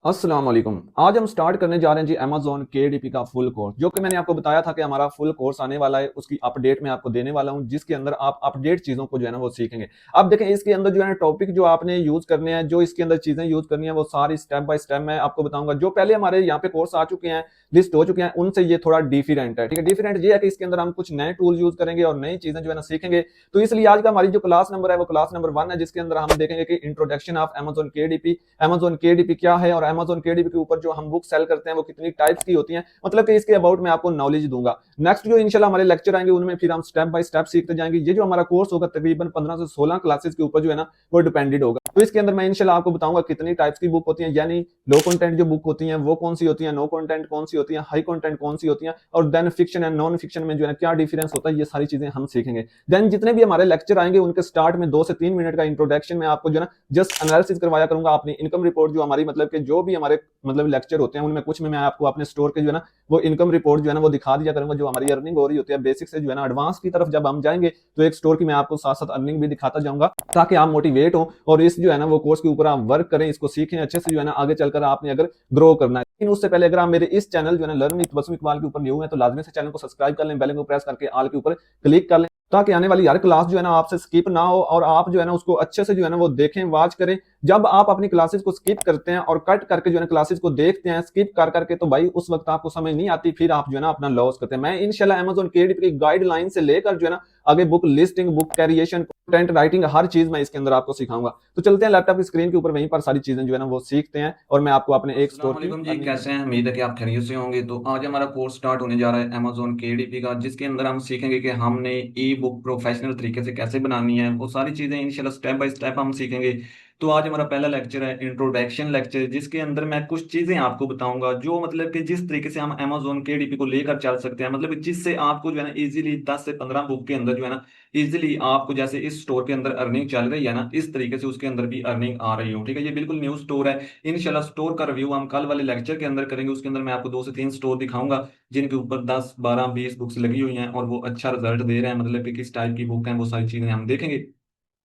अस्सलाम वालेकुम। आज हम स्टार्ट करने जा रहे हैं जी अमेज़न केडीपी का फुल कोर्स, जो कि मैंने आपको बताया था कि हमारा फुल कोर्स आने वाला है। उसकी अपडेट मैं आपको देने वाला हूं, जिसके अंदर आप अपडेट चीज़ों को जो है ना वो सीखेंगे। अब देखें, इसके अंदर जो है ना टॉपिक जो आपने यूज़ करने हैं, जो इसके अंदर चीज़ें यूज़ करनी है, वो सारी स्टेप बाय स्टेप मैं आपको बताऊंगा। जो पहले हमारे यहाँ पे कोर्स आ चुके हैं, लिस्ट हो चुके हैं, उनसे ये थोड़ा डिफरेंट है। ठीक है, डिफरेंट ये है कि इसके अंदर हम कुछ नए टूल यूज़ करेंगे और नई चीज़ें जो है ना सीखेंगे। तो इसलिए आज का हमारी जो क्लास नंबर है वो क्लास नंबर 1 है, जिसके अंदर हम देखेंगे कि introduction of Amazon KDP, Amazon KDP क्या है और अमेज़न केडीपी के ऊपर जो हम बुक सेल करते हैं वो कितनी टाइप्स की होती हैं, मतलब कि इसके अबाउट मैं आपको नॉलेज दूंगा। नेक्स्ट जो इंशाल्लाह हमारे लेक्चर आएंगे, उनमें फिर हम स्टेप बाय स्टेप सीखते जाएंगे। ये जो हमारा कोर्स होगा तकरीबन 15 से 16 क्लासेस के ऊपर जो है ना वो डिपेंडेड होगा। तो इसके अंदर मैं इंशाल्लाह आपको बताऊंगा कितनी टाइप्स की बुक होती हैं, यानी लो कंटेंट जो बुक होती हैं वो कौन सी होती हैं, नो कंटेंट कौन सी होती हैं, हाई कंटेंट कौन सी होती हैं, और then fiction and non fiction में जो है क्या डिफरेंस होता है, ये सारी चीजें हम सीखेंगे। देन जितने भी हमारे लेक्चर आएंगे उनके स्टार्ट में 2 से 3 मिनट का इंट्रोडक्शन में आपको जो है ना जस्ट एनालिसिस करवाया करूंगा अपनी इनकम रिपोर्ट, जो हमारी मतलब कि जो भी हमारे मतलब लेक्चर होते हैं उनमें कुछ में मैं आपको अपने स्टोर के जो है ना वो इनकम रिपोर्ट जो है ना वो दिखा दिया करूंगा, जो हमारी अर्निंग हो रही होती है बेसिक से जो है ना एडवांस की तरफ जब हम जाएंगे तो एक स्टोर की मैं आपको साथ साथ अर्निंग भी दिखाता जाऊंगा, ताकि आप मोटिवेट हो और इस जो है ना वो कोर्स के ऊपर आप वर्क करें, इसको सीखें अच्छे से जो है ना आगे चलकर आपने अगर ग्रो करना है। लेकिन उससे पहले अगर आप मेरे इस चैनल जो है ना लर्न विद वसीम इकबाल के ऊपर न्यू है तो लाजमी से चैनल को सब्सक्राइब कर लें, बेल को प्रेस करके ऑल के ऊपर क्लिक कर लें, ताकि आने वाली हर क्लास जो है ना आपसे स्किप ना हो और आप जो है ना उसको अच्छे से जो है ना वो देखें, वॉच करें। जब आप अपनी क्लासेस को स्किप करते हैं और कट करके जो है ना क्लासेस को देखते हैं स्किप कर करके, तो भाई उस वक्त आपको समझ नहीं आती, फिर आप जो है ना अपना लॉस करते हैं। मैं इंशाल्लाह अमेज़न केडीपी की गाइडलाइन से लेकर जो है ना आगे book listing, book creation, content writing, हर चीज मैं इसके अंदर आपको सिखाऊंगा। तो चलते हैं लैपटॉप की स्क्रीन के ऊपर, वहीं पर सारी चीजें जो है ना वो सीखते हैं और मैं आपको अपने एक अस्सलाम स्टोर की वालेकुम जी, अर्निंग। कैसे हैं? उम्मीद है कि आप खैरियत से होंगे। तो आज हमारा कोर्स स्टार्ट होने जा रहा है अमेजोन केडीपी का, जिसके अंदर हम सीखेंगे कि हमने ई बुक प्रोफेशनल तरीके से कैसे बनानी है। वो सारी चीज़ें इंशाल्लाह स्टेप बाय स्टेप हम सीखेंगे। तो आज हमारा पहला लेक्चर है इंट्रोडक्शन लेक्चर, जिसके अंदर मैं कुछ चीज़ें आपको बताऊंगा जो मतलब कि जिस तरीके से हम अमेजोन केडीपी को लेकर चल सकते हैं, मतलब कि जिससे आपको जो है ना इजीली 10 से 15 बुक के अंदर जो है ना इजीली आपको, जैसे इस स्टोर के अंदर अर्निंग चल रही है ना, इस तरीके से उसके अंदर भी अर्निंग आ रही हो। ठीक है, ये बिल्कुल न्यू स्टोर है। इंशाल्लाह स्टोर का रिव्यू हम कल वाले लेक्चर के अंदर करेंगे। उसके अंदर मैं आपको 2 से 3 स्टोर दिखाऊंगा जिनके ऊपर 10 12 20 बुक्स लगी हुई हैं और वो अच्छा रिजल्ट दे रहे हैं, मतलब कि किस टाइप की बुक है, वो सारी चीजें हम देखेंगे।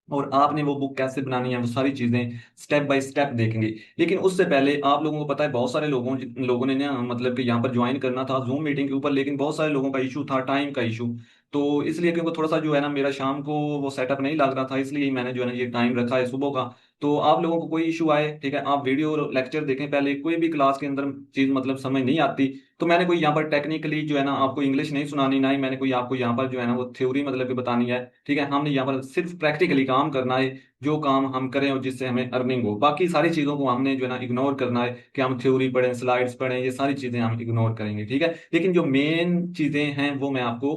और आपने वो बुक कैसे बनानी है वो सारी चीजें स्टेप बाय स्टेप देखेंगे। लेकिन उससे पहले आप लोगों को पता है, बहुत सारे लोगों ने ना मतलब कि यहाँ पर ज्वाइन करना था जूम मीटिंग के ऊपर, लेकिन बहुत सारे लोगों का इशू था, टाइम का इशू। तो इसलिए क्योंकि थोड़ा सा जो है ना मेरा शाम को वो सेटअप नहीं लग रहा था, इसलिए मैंने जो है ना ये टाइम रखा है सुबह का। तो आप लोगों को कोई इशू आए, ठीक है, आप वीडियो लेक्चर देखें पहले। कोई भी क्लास के अंदर चीज मतलब समझ नहीं आती तो मैंने कोई यहाँ पर टेक्निकली जो है ना आपको इंग्लिश नहीं सुनानी, ना ही मैंने कोई आपको यहाँ पर जो है ना वो थ्योरी मतलब कि बतानी है। ठीक है, हमने यहाँ पर सिर्फ प्रैक्टिकली काम करना है। जो काम हम करें और जिससे हमें अर्निंग हो, बाकी सारी चीजों को हमने जो है ना इग्नोर करना है कि हम थ्योरी पढ़ें, स्लाइड्स पढ़ें, ये सारी चीजें हम इग्नोर करेंगे। ठीक है, लेकिन जो मेन चीजें हैं वो मैं आपको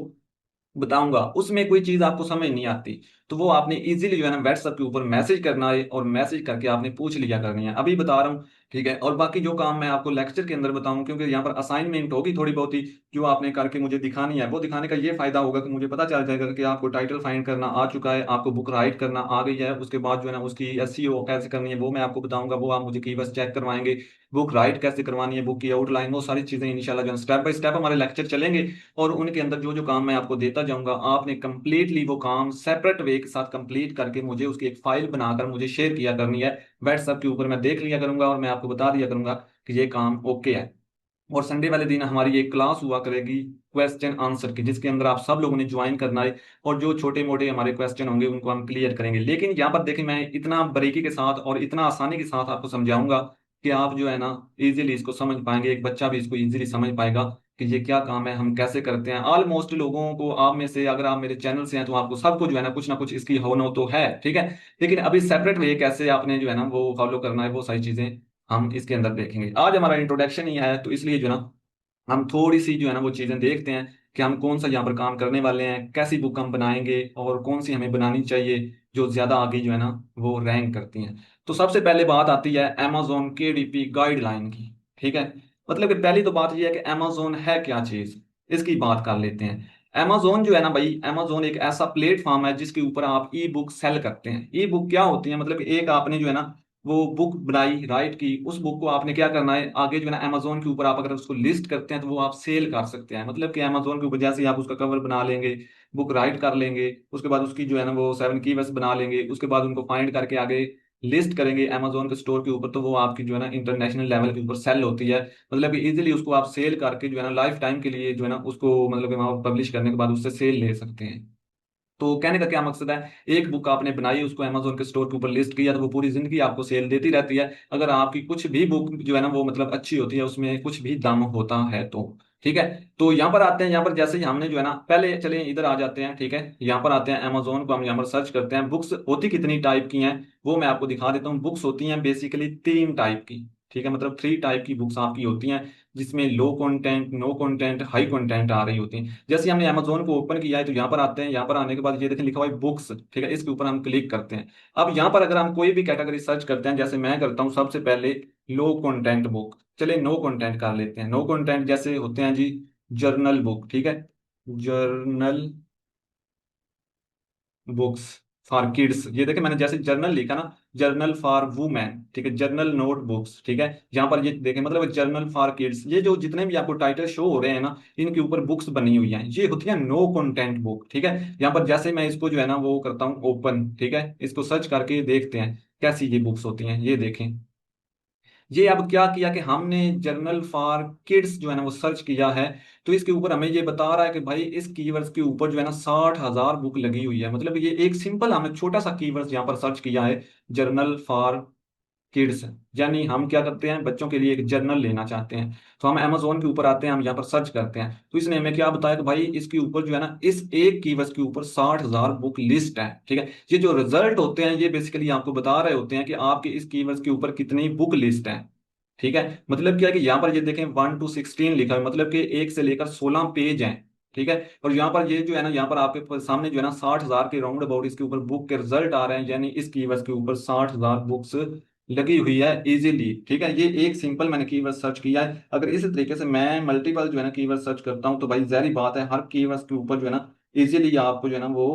बताऊंगा। उसमें कोई चीज आपको समझ नहीं आती तो वो आपने इजीली जो है ना व्हाट्सएप के ऊपर मैसेज करना है और मैसेज करके आपने पूछ लिया करनी है, अभी बता रहा हूँ। ठीक है, और बाकी जो काम मैं आपको लेक्चर के अंदर बताऊं, क्योंकि यहाँ पर असाइनमेंट होगी थोड़ी बहुत ही जो आपने करके मुझे दिखानी है, वो दिखाने का ये फायदा होगा कि मुझे पता चल जाएगा कि आपको टाइटल फाइंड करना आ चुका है, आपको बुक राइट करना आ गई है। उसके बाद जो है ना उसकी एसईओ कैसे करनी है वो मैं आपको बताऊंगा, वो आप मुझे कीवर्ड्स चेक करवाएंगे। बुक राइट कैसे करवानी है, बुक की आउटलाइन, वो सारी चीजें इंशाल्लाह जो है स्टेप बाय स्टेप हमारे लेक्चर चलेंगे। और उनके अंदर जो जो काम मैं आपको देता जाऊंगा, आपने कंप्लीटली वो काम सेपरेट वे के साथ कंप्लीट करके मुझे उसकी एक फाइल बनाकर मुझे शेयर किया करनी है व्हाट्सएप के ऊपर। मैं देख लिया करूंगा और मैं आपको बता दिया करूंगा कि ये काम ओके है। और संडे वाले दिन हमारी एक क्लास हुआ करेगी क्वेश्चन आंसर की, जिसके अंदर आप सब लोगों ने ज्वाइन करना है और जो छोटे मोटे हमारे क्वेश्चन होंगे उनको हम क्लियर करेंगे। लेकिन यहाँ पर देखिए, मैं इतना बारीकी के साथ और इतना आसानी के साथ आपको समझाऊंगा कि आप जो है ना इजीली इसको समझ पाएंगे, एक बच्चा भी इसको इजीली समझ पाएगा कि ये क्या काम है, हम कैसे करते हैं। ऑलमोस्ट लोगों को, आप में से अगर आप मेरे चैनल से हैं तो आपको सबको जो है ना कुछ इसकी हो न तो है। ठीक है, लेकिन अभी सेपरेट वे कैसे आपने जो है ना वो फॉलो करना है, वो सारी चीजें हम इसके अंदर देखेंगे। आज हमारा इंट्रोडक्शन ही है तो इसलिए जो है ना हम थोड़ी सी जो है ना वो चीजें देखते हैं कि हम कौन सा यहाँ पर काम करने वाले हैं, कैसी बुक हम बनाएंगे और कौन सी हमें बनानी चाहिए जो ज्यादा आगे जो है ना वो रैंक करती हैं। तो सबसे पहले बात आती है amazon केडीपी गाइडलाइन की। ठीक है, मतलब कि पहली तो बात यह है कि amazon है क्या चीज, इसकी बात कर लेते हैं। amazon जो है ना भाई, amazon एक ऐसा प्लेटफॉर्म है जिसके ऊपर आप ई बुक सेल करते हैं। ई बुक क्या होती है, मतलब कि एक आपने जो है ना वो बुक बनाई, राइट की, उस बुक को आपने क्या करना है आगे जो है ना अमेजोन के ऊपर आप अगर उसको लिस्ट करते हैं तो वो आप सेल कर सकते हैं। मतलब कि अमेजोन के ऊपर जैसे ही आप उसका कवर बना लेंगे, बुक राइट कर लेंगे, उसके बाद उसकी जो है ना वो 7 कीवर्ड्स बना लेंगे, उसके बाद उनको फाइंड करके आगे लिस्ट करेंगे अमेजोन के स्टोर के ऊपर, तो वो आपकी जो है ना इंटरनेशनल लेवल के ऊपर सेल होती है। मतलब कि इजीली उसको आप सेल करके जो है ना लाइफ टाइम के लिए जो है ना उसको मतलब कि वहाँ पब्लिश करने के बाद उससे सेल ले सकते हैं। तो कहने का क्या मकसद है, एक बुक आपने बनाई, उसको अमेजोन के स्टोर के ऊपर लिस्ट किया, तो वो पूरी जिंदगी आपको सेल देती रहती है। अगर आपकी कुछ भी बुक जो है ना वो मतलब अच्छी होती है, उसमें कुछ भी दाम होता है तो। ठीक है। तो यहाँ पर आते हैं, यहाँ पर जैसे ही हमने जो है ना, पहले चलिए इधर आ जाते हैं। ठीक है, यहाँ पर आते हैं अमेजोन को हम यहाँ पर सर्च करते हैं। बुक्स होती कितनी टाइप की हैं वो मैं आपको दिखा देता हूँ। बुक्स होती हैं बेसिकली 3 टाइप की। ठीक है, मतलब 3 टाइप की बुक्स आपकी होती हैं, जिसमें low content, no content, high content आ रही होती हैं। जैसे हमने अमेजोन को ओपन किया है तो यहाँ पर आते हैं। यहाँ पर आने के बाद ये देखें लिखा हुआ है बुक्स। ठीक है, इसके ऊपर हम क्लिक करते हैं। अब यहाँ पर अगर हम कोई भी कैटेगरी सर्च करते हैं, जैसे मैं करता हूँ सबसे पहले लो कंटेंट बुक। चलिए नो कंटेंट कर लेते हैं। नो कंटेंट जैसे होते हैं जी जर्नल बुक। ठीक है, जर्नल बुक्स फॉर किड्स, ये देखें मैंने जैसे जर्नल लिखा ना, जर्नल फॉर वुमेन। ठीक है, जर्नल नोट बुक्स। ठीक है, यहाँ पर ये देखें मतलब जर्नल फॉर किड्स, ये जो जितने भी आपको टाइटल शो हो रहे हैं ना, इनके ऊपर बुक्स बनी हुई हैं, ये होती है नो कंटेंट बुक। ठीक है, यहाँ पर जैसे मैं इसको जो है ना वो करता हूँ ओपन। ठीक है, इसको सर्च करके देखते हैं कैसी ये बुक्स होती हैं। ये देखें, ये अब क्या किया कि हमने जर्नल फॉर किड्स जो है ना वो सर्च किया है, तो इसके ऊपर हमें ये बता रहा है कि भाई इस कीवर्ड्स के ऊपर जो है ना 60,000 बुक लगी हुई है। मतलब ये एक सिंपल हमने छोटा सा कीवर्ड्स यहाँ पर सर्च किया है, जर्नल फॉर किड्स। यानी हम क्या करते हैं, बच्चों के लिए एक जर्नल लेना चाहते हैं, तो हम अमेजोन के ऊपर आते हैं, हम यहाँ पर सर्च करते हैं, तो इसने हमें क्या बताया कि भाई इसके ऊपर जो है ना इस एक कीवर्ड के ऊपर 60,000 बुक लिस्ट है। ठीक है, ये जो रिजल्ट होते हैं ये बेसिकली आपको बता रहे होते हैं कि आपके इस कीवर्ड के ऊपर कितनी बुक लिस्ट है। ठीक है, मतलब क्या है कि यहाँ पर ये देखें 1 to 16 लिखा है, मतलब कि 1 से लेकर 16 पेज हैं। ठीक है, और यहाँ पर ये जो है ना, यहाँ पर आपके सामने जो है ना 60,000 के राउंड अबाउट इसके ऊपर बुक के रिजल्ट आ रहे हैं, यानी इस कीवर्ड के ऊपर 60,000 बुक्स लगी हुई है इजीली। ठीक है, ये एक सिंपल मैंने कीवर्ड सर्च किया है। अगर इसी तरीके से मैं मल्टीपल जो है ना कीवर्ड सर्च करता हूँ, तो भाई जाहिर बात है हर कीवर्ड के ऊपर जो है ना इजीली आपको जो है ना वो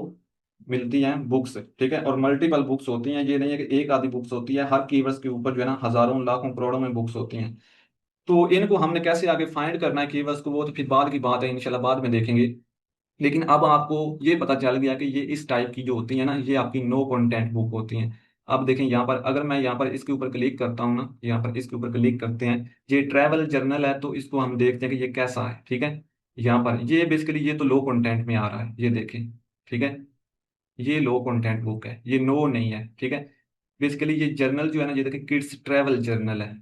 मिलती हैं बुक्स। ठीक है, और मल्टीपल बुक्स होती हैं, ये नहीं है कि एक आधी बुक्स होती है, हर कीवर्ड्स के ऊपर जो है ना हजारों लाखों करोड़ों में बुक्स होती हैं। तो इनको हमने कैसे आगे फाइंड करना है कीवर्ड्स को, वो तो फिर बाद की बात है, इंशाल्लाह बाद में देखेंगे। लेकिन अब आपको ये पता चल गया कि ये इस टाइप की जो होती है ना, ये आपकी नो कंटेंट बुक होती हैं। अब देखें यहाँ पर, अगर मैं यहाँ पर इसके ऊपर क्लिक करता हूँ ना, यहाँ पर इसके ऊपर क्लिक करते हैं, ये ट्रैवल जर्नल है, तो इसको हम देखते हैं कि ये कैसा है। ठीक है, यहाँ पर ये बेसिकली ये तो लो कंटेंट में आ रहा है, ये देखें। ठीक है, ये लो कंटेंट बुक है, ये नो नहीं है। ठीक है, बेसिकली ये जर्नल जो है ना, ये देखें किड्स ट्रैवल जर्नल है।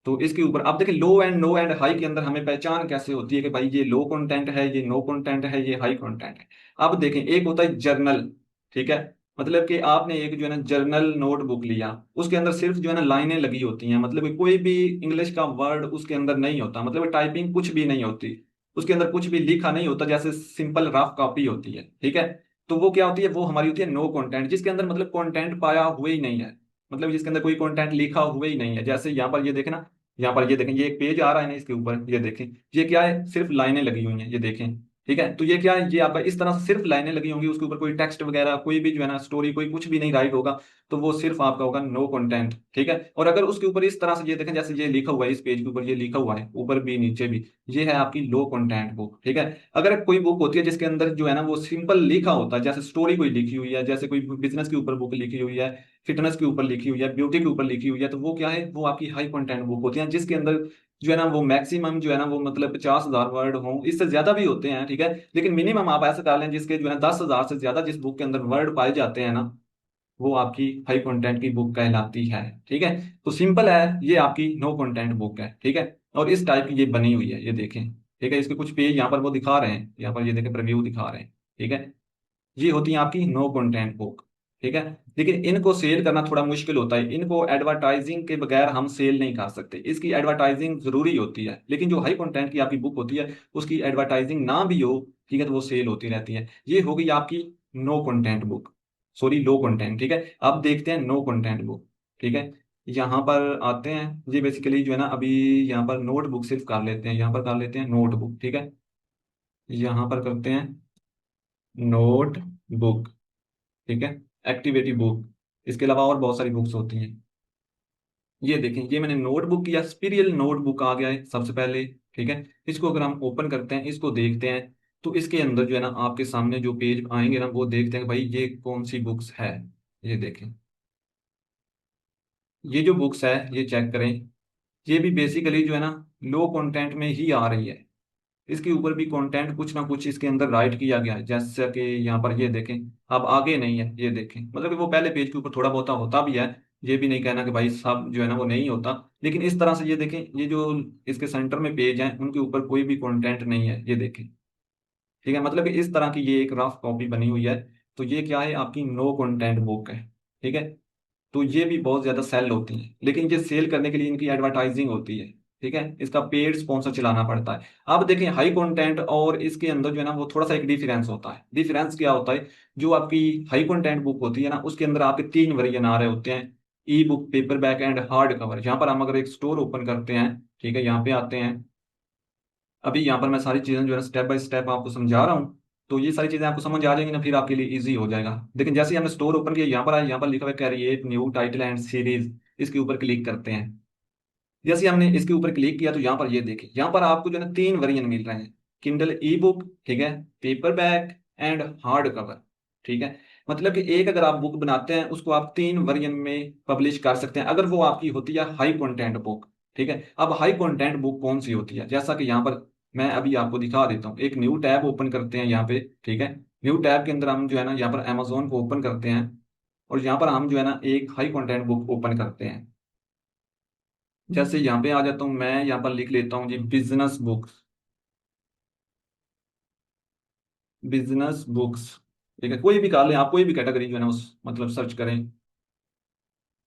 तो इसके ऊपर आप देखें लो एंड, नो एंड हाई के अंदर हमें पहचान कैसे होती है कि भाई ये लो कंटेंट है, ये नो कंटेंट है, ये हाई कंटेंट है। अब देखें एक होता है जर्नल। ठीक है, मतलब कि आपने एक जो है ना जर्नल नोटबुक लिया, उसके अंदर सिर्फ जो है ना लाइनें लगी होती हैं, मतलब कि कोई भी इंग्लिश का वर्ड उसके अंदर नहीं होता, मतलब टाइपिंग कुछ भी नहीं होती, उसके अंदर कुछ भी लिखा नहीं होता, जैसे सिंपल रफ कॉपी होती है। ठीक है, तो वो क्या होती है, वो हमारी होती है नो कंटेंट, जिसके अंदर मतलब कंटेंट पाया हुआ ही नहीं है, मतलब जिसके अंदर कोई कंटेंट लिखा हुआ ही नहीं है। जैसे यहाँ पर ये देखें ना, यहाँ पर ये देखें, ये एक पेज आ रहा है ना, इसके ऊपर ये देखें, ये क्या है, सिर्फ लाइनें लगी हुई हैं, ये देखें। ठीक है, तो ये क्या है, ये आपका इस तरह से सिर्फ लाइनें लगी होंगी, उसके ऊपर कोई टेक्स्ट वगैरह कोई भी जो है ना स्टोरी कोई कुछ भी नहीं राइट होगा, तो वो सिर्फ आपका होगा नो कंटेंट। ठीक है, और अगर उसके ऊपर इस तरह से ये देखें, जैसे ये लिखा हुआ है, इस पेज के ऊपर ये लिखा हुआ है, ऊपर भी नीचे भी, ये है आपकी लो कंटेंट बुक। ठीक है, अगर कोई बुक होती है जिसके अंदर जो है ना वो सिंपल लिखा होता है, जैसे स्टोरी कोई लिखी हुई है, जैसे कोई बिजनेस के ऊपर बुक लिखी हुई है, फिटनेस के ऊपर लिखी हुई है, ब्यूटी के ऊपर लिखी हुई है, तो वो क्या है, वो आपकी हाई कंटेंट बुक होती है, जिसके अंदर जो है ना वो मैक्सिमम जो है ना वो मतलब 50,000 वर्ड हों, इससे ज्यादा भी होते हैं। ठीक है, लेकिन मिनिमम आप ऐसे डालें जिसके जो है 10,000 से ज्यादा जिस बुक के अंदर वर्ड पाए जाते हैं ना, वो आपकी हाई कंटेंट की बुक कहलाती है। ठीक है, तो सिंपल है, ये आपकी नो कंटेंट बुक है। ठीक है, और इस टाइप की ये बनी हुई है, ये देखें। ठीक है, इसके कुछ पेज यहाँ पर वो दिखा रहे हैं, यहाँ पर ये देखें प्रीव्यू दिखा रहे हैं। ठीक है, ये होती है आपकी नो कंटेंट बुक। ठीक है, लेकिन इनको सेल करना थोड़ा मुश्किल होता है, इनको एडवर्टाइजिंग के बगैर हम सेल नहीं कर सकते, इसकी एडवर्टाइजिंग जरूरी होती है, लेकिन जो हाई कंटेंट की आपकी बुक होती है उसकी एडवर्टाइजिंग ना भी हो, ठीक है, तो वो सेल होती रहती है। ये होगी आपकी no content book, sorry low content. ठीक है, अब देखते हैं नो कंटेंट बुक। ठीक है, यहाँ पर आते हैं, ये बेसिकली जो है ना अभी यहाँ पर नोटबुक सिर्फ कर लेते हैं, यहाँ पर कर लेते हैं नोटबुक। ठीक है, यहाँ पर करते हैं नोट बुक। ठीक है, एक्टिविटी बुक, इसके अलावा और बहुत सारी बुक्स होती हैं। ये देखें, ये मैंने नोटबुक या स्पिरियल नोटबुक आ गया है सबसे पहले। ठीक है, इसको अगर हम ओपन करते हैं, इसको देखते हैं, तो इसके अंदर जो है ना आपके सामने जो पेज आएंगे ना, वो देखते हैं कि भाई ये कौन सी बुक्स है। ये देखें, ये जो बुक्स है ये चेक करें, ये भी बेसिकली जो है ना लो कंटेंट में ही आ रही है। इसके ऊपर भी कंटेंट कुछ ना कुछ इसके अंदर राइट किया गया है, जैसा कि यहाँ पर ये देखें। अब आगे नहीं है, ये देखें, मतलब कि वो पहले पेज के ऊपर थोड़ा बहुत होता भी है। ये भी नहीं कहना कि भाई सब जो है ना वो नहीं होता, लेकिन इस तरह से ये देखें, ये जो इसके सेंटर में पेज हैं उनके ऊपर कोई भी कंटेंट नहीं है, ये देखें। ठीक है, मतलब कि इस तरह की ये एक रफ कॉपी बनी हुई है। तो ये क्या है, आपकी नो कंटेंट बुक है। ठीक है, तो ये भी बहुत ज्यादा सेल होती हैं, लेकिन ये सेल करने के लिए इनकी एडवर्टाइजिंग होती है। ठीक है, इसका पेड स्पॉन्सर चलाना पड़ता है। अब देखें हाई कंटेंट और इसके अंदर जो है ना वो थोड़ा सा एक डिफरेंस होता है। डिफरेंस क्या होता है, जो आपकी हाई कंटेंट बुक होती है ना उसके अंदर आपके तीन वर्जन आ रहे होते हैं, ई book, paper back and hard cover. यहाँ पर हम अगर एक स्टोर ओपन करते हैं, ठीक है, यहाँ पे आते हैं। अभी यहाँ पर मैं सारी चीजें जो है स्टेप बाय स्टेप आपको समझा रहा हूँ, तो ये सारी चीजें आपको समझ आ जाएंगी ना, फिर आपके लिए इजी हो जाएगा। लेकिन जैसे ही हमने स्टोर ओपन किया, यहाँ पर आए, यहाँ पर लिखा हुआ है create new title and series, इसके ऊपर क्लिक करते हैं। जैसे हमने इसके ऊपर क्लिक किया तो यहाँ पर ये देखिए, यहाँ पर आपको जो है ना तीन वेरिएंट मिल रहे हैं, किंडल ई बुक, ठीक है, paper back and hard cover. ठीक है, मतलब कि एक अगर आप बुक बनाते हैं उसको आप तीन वेरिएंट में पब्लिश कर सकते हैं, अगर वो आपकी होती है हाई कंटेंट बुक। ठीक है, अब हाई कंटेंट बुक कौन सी होती है, जैसा कि यहाँ पर मैं अभी आपको दिखा देता हूँ। एक न्यू टैब ओपन करते हैं यहाँ पे। ठीक है, न्यू टैब के अंदर हम जो है ना यहाँ पर अमेजोन को ओपन करते हैं, और यहाँ पर हम जो है ना एक हाई कंटेंट बुक ओपन करते हैं। जैसे यहाँ पे आ जाता हूँ मैं, यहाँ पर लिख लेता हूँ जी बिजनेस बुक्स। बिजनेस बुक्स, ठीक है, कोई भी कर लें आप, कोई भी कैटेगरी जो है ना उस मतलब सर्च करें।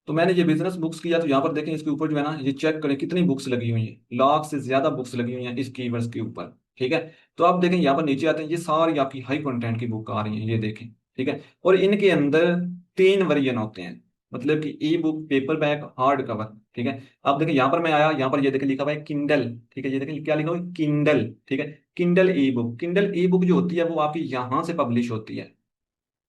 तो मैंने ये बिजनेस बुक्स किया, तो यहाँ पर देखें इसके ऊपर जो है ना ये चेक करें कितनी बुक्स लगी हुई हैं, लाख से ज्यादा बुक्स लगी हुई हैं इस कीवर्ड्स के ऊपर। ठीक है, तो आप देखें यहाँ पर नीचे आते हैं, ये सारी आपकी हाई कंटेंट की बुक आ रही हैं, ये देखें। ठीक है, और इनके अंदर तीन वर्जन होते हैं, मतलब कि ई book, paper back, hard cover. ठीक है, आप देखें यहाँ पर मैं आया, यहाँ पर ये देखें लिखा हुआ है किंडल। ठीक है, ये देखें क्या लिखा हुआ है, किंडल। ठीक है, किंडल ई बुक, किंडल ई बुक जो होती है वो आपकी यहाँ से पब्लिश होती है।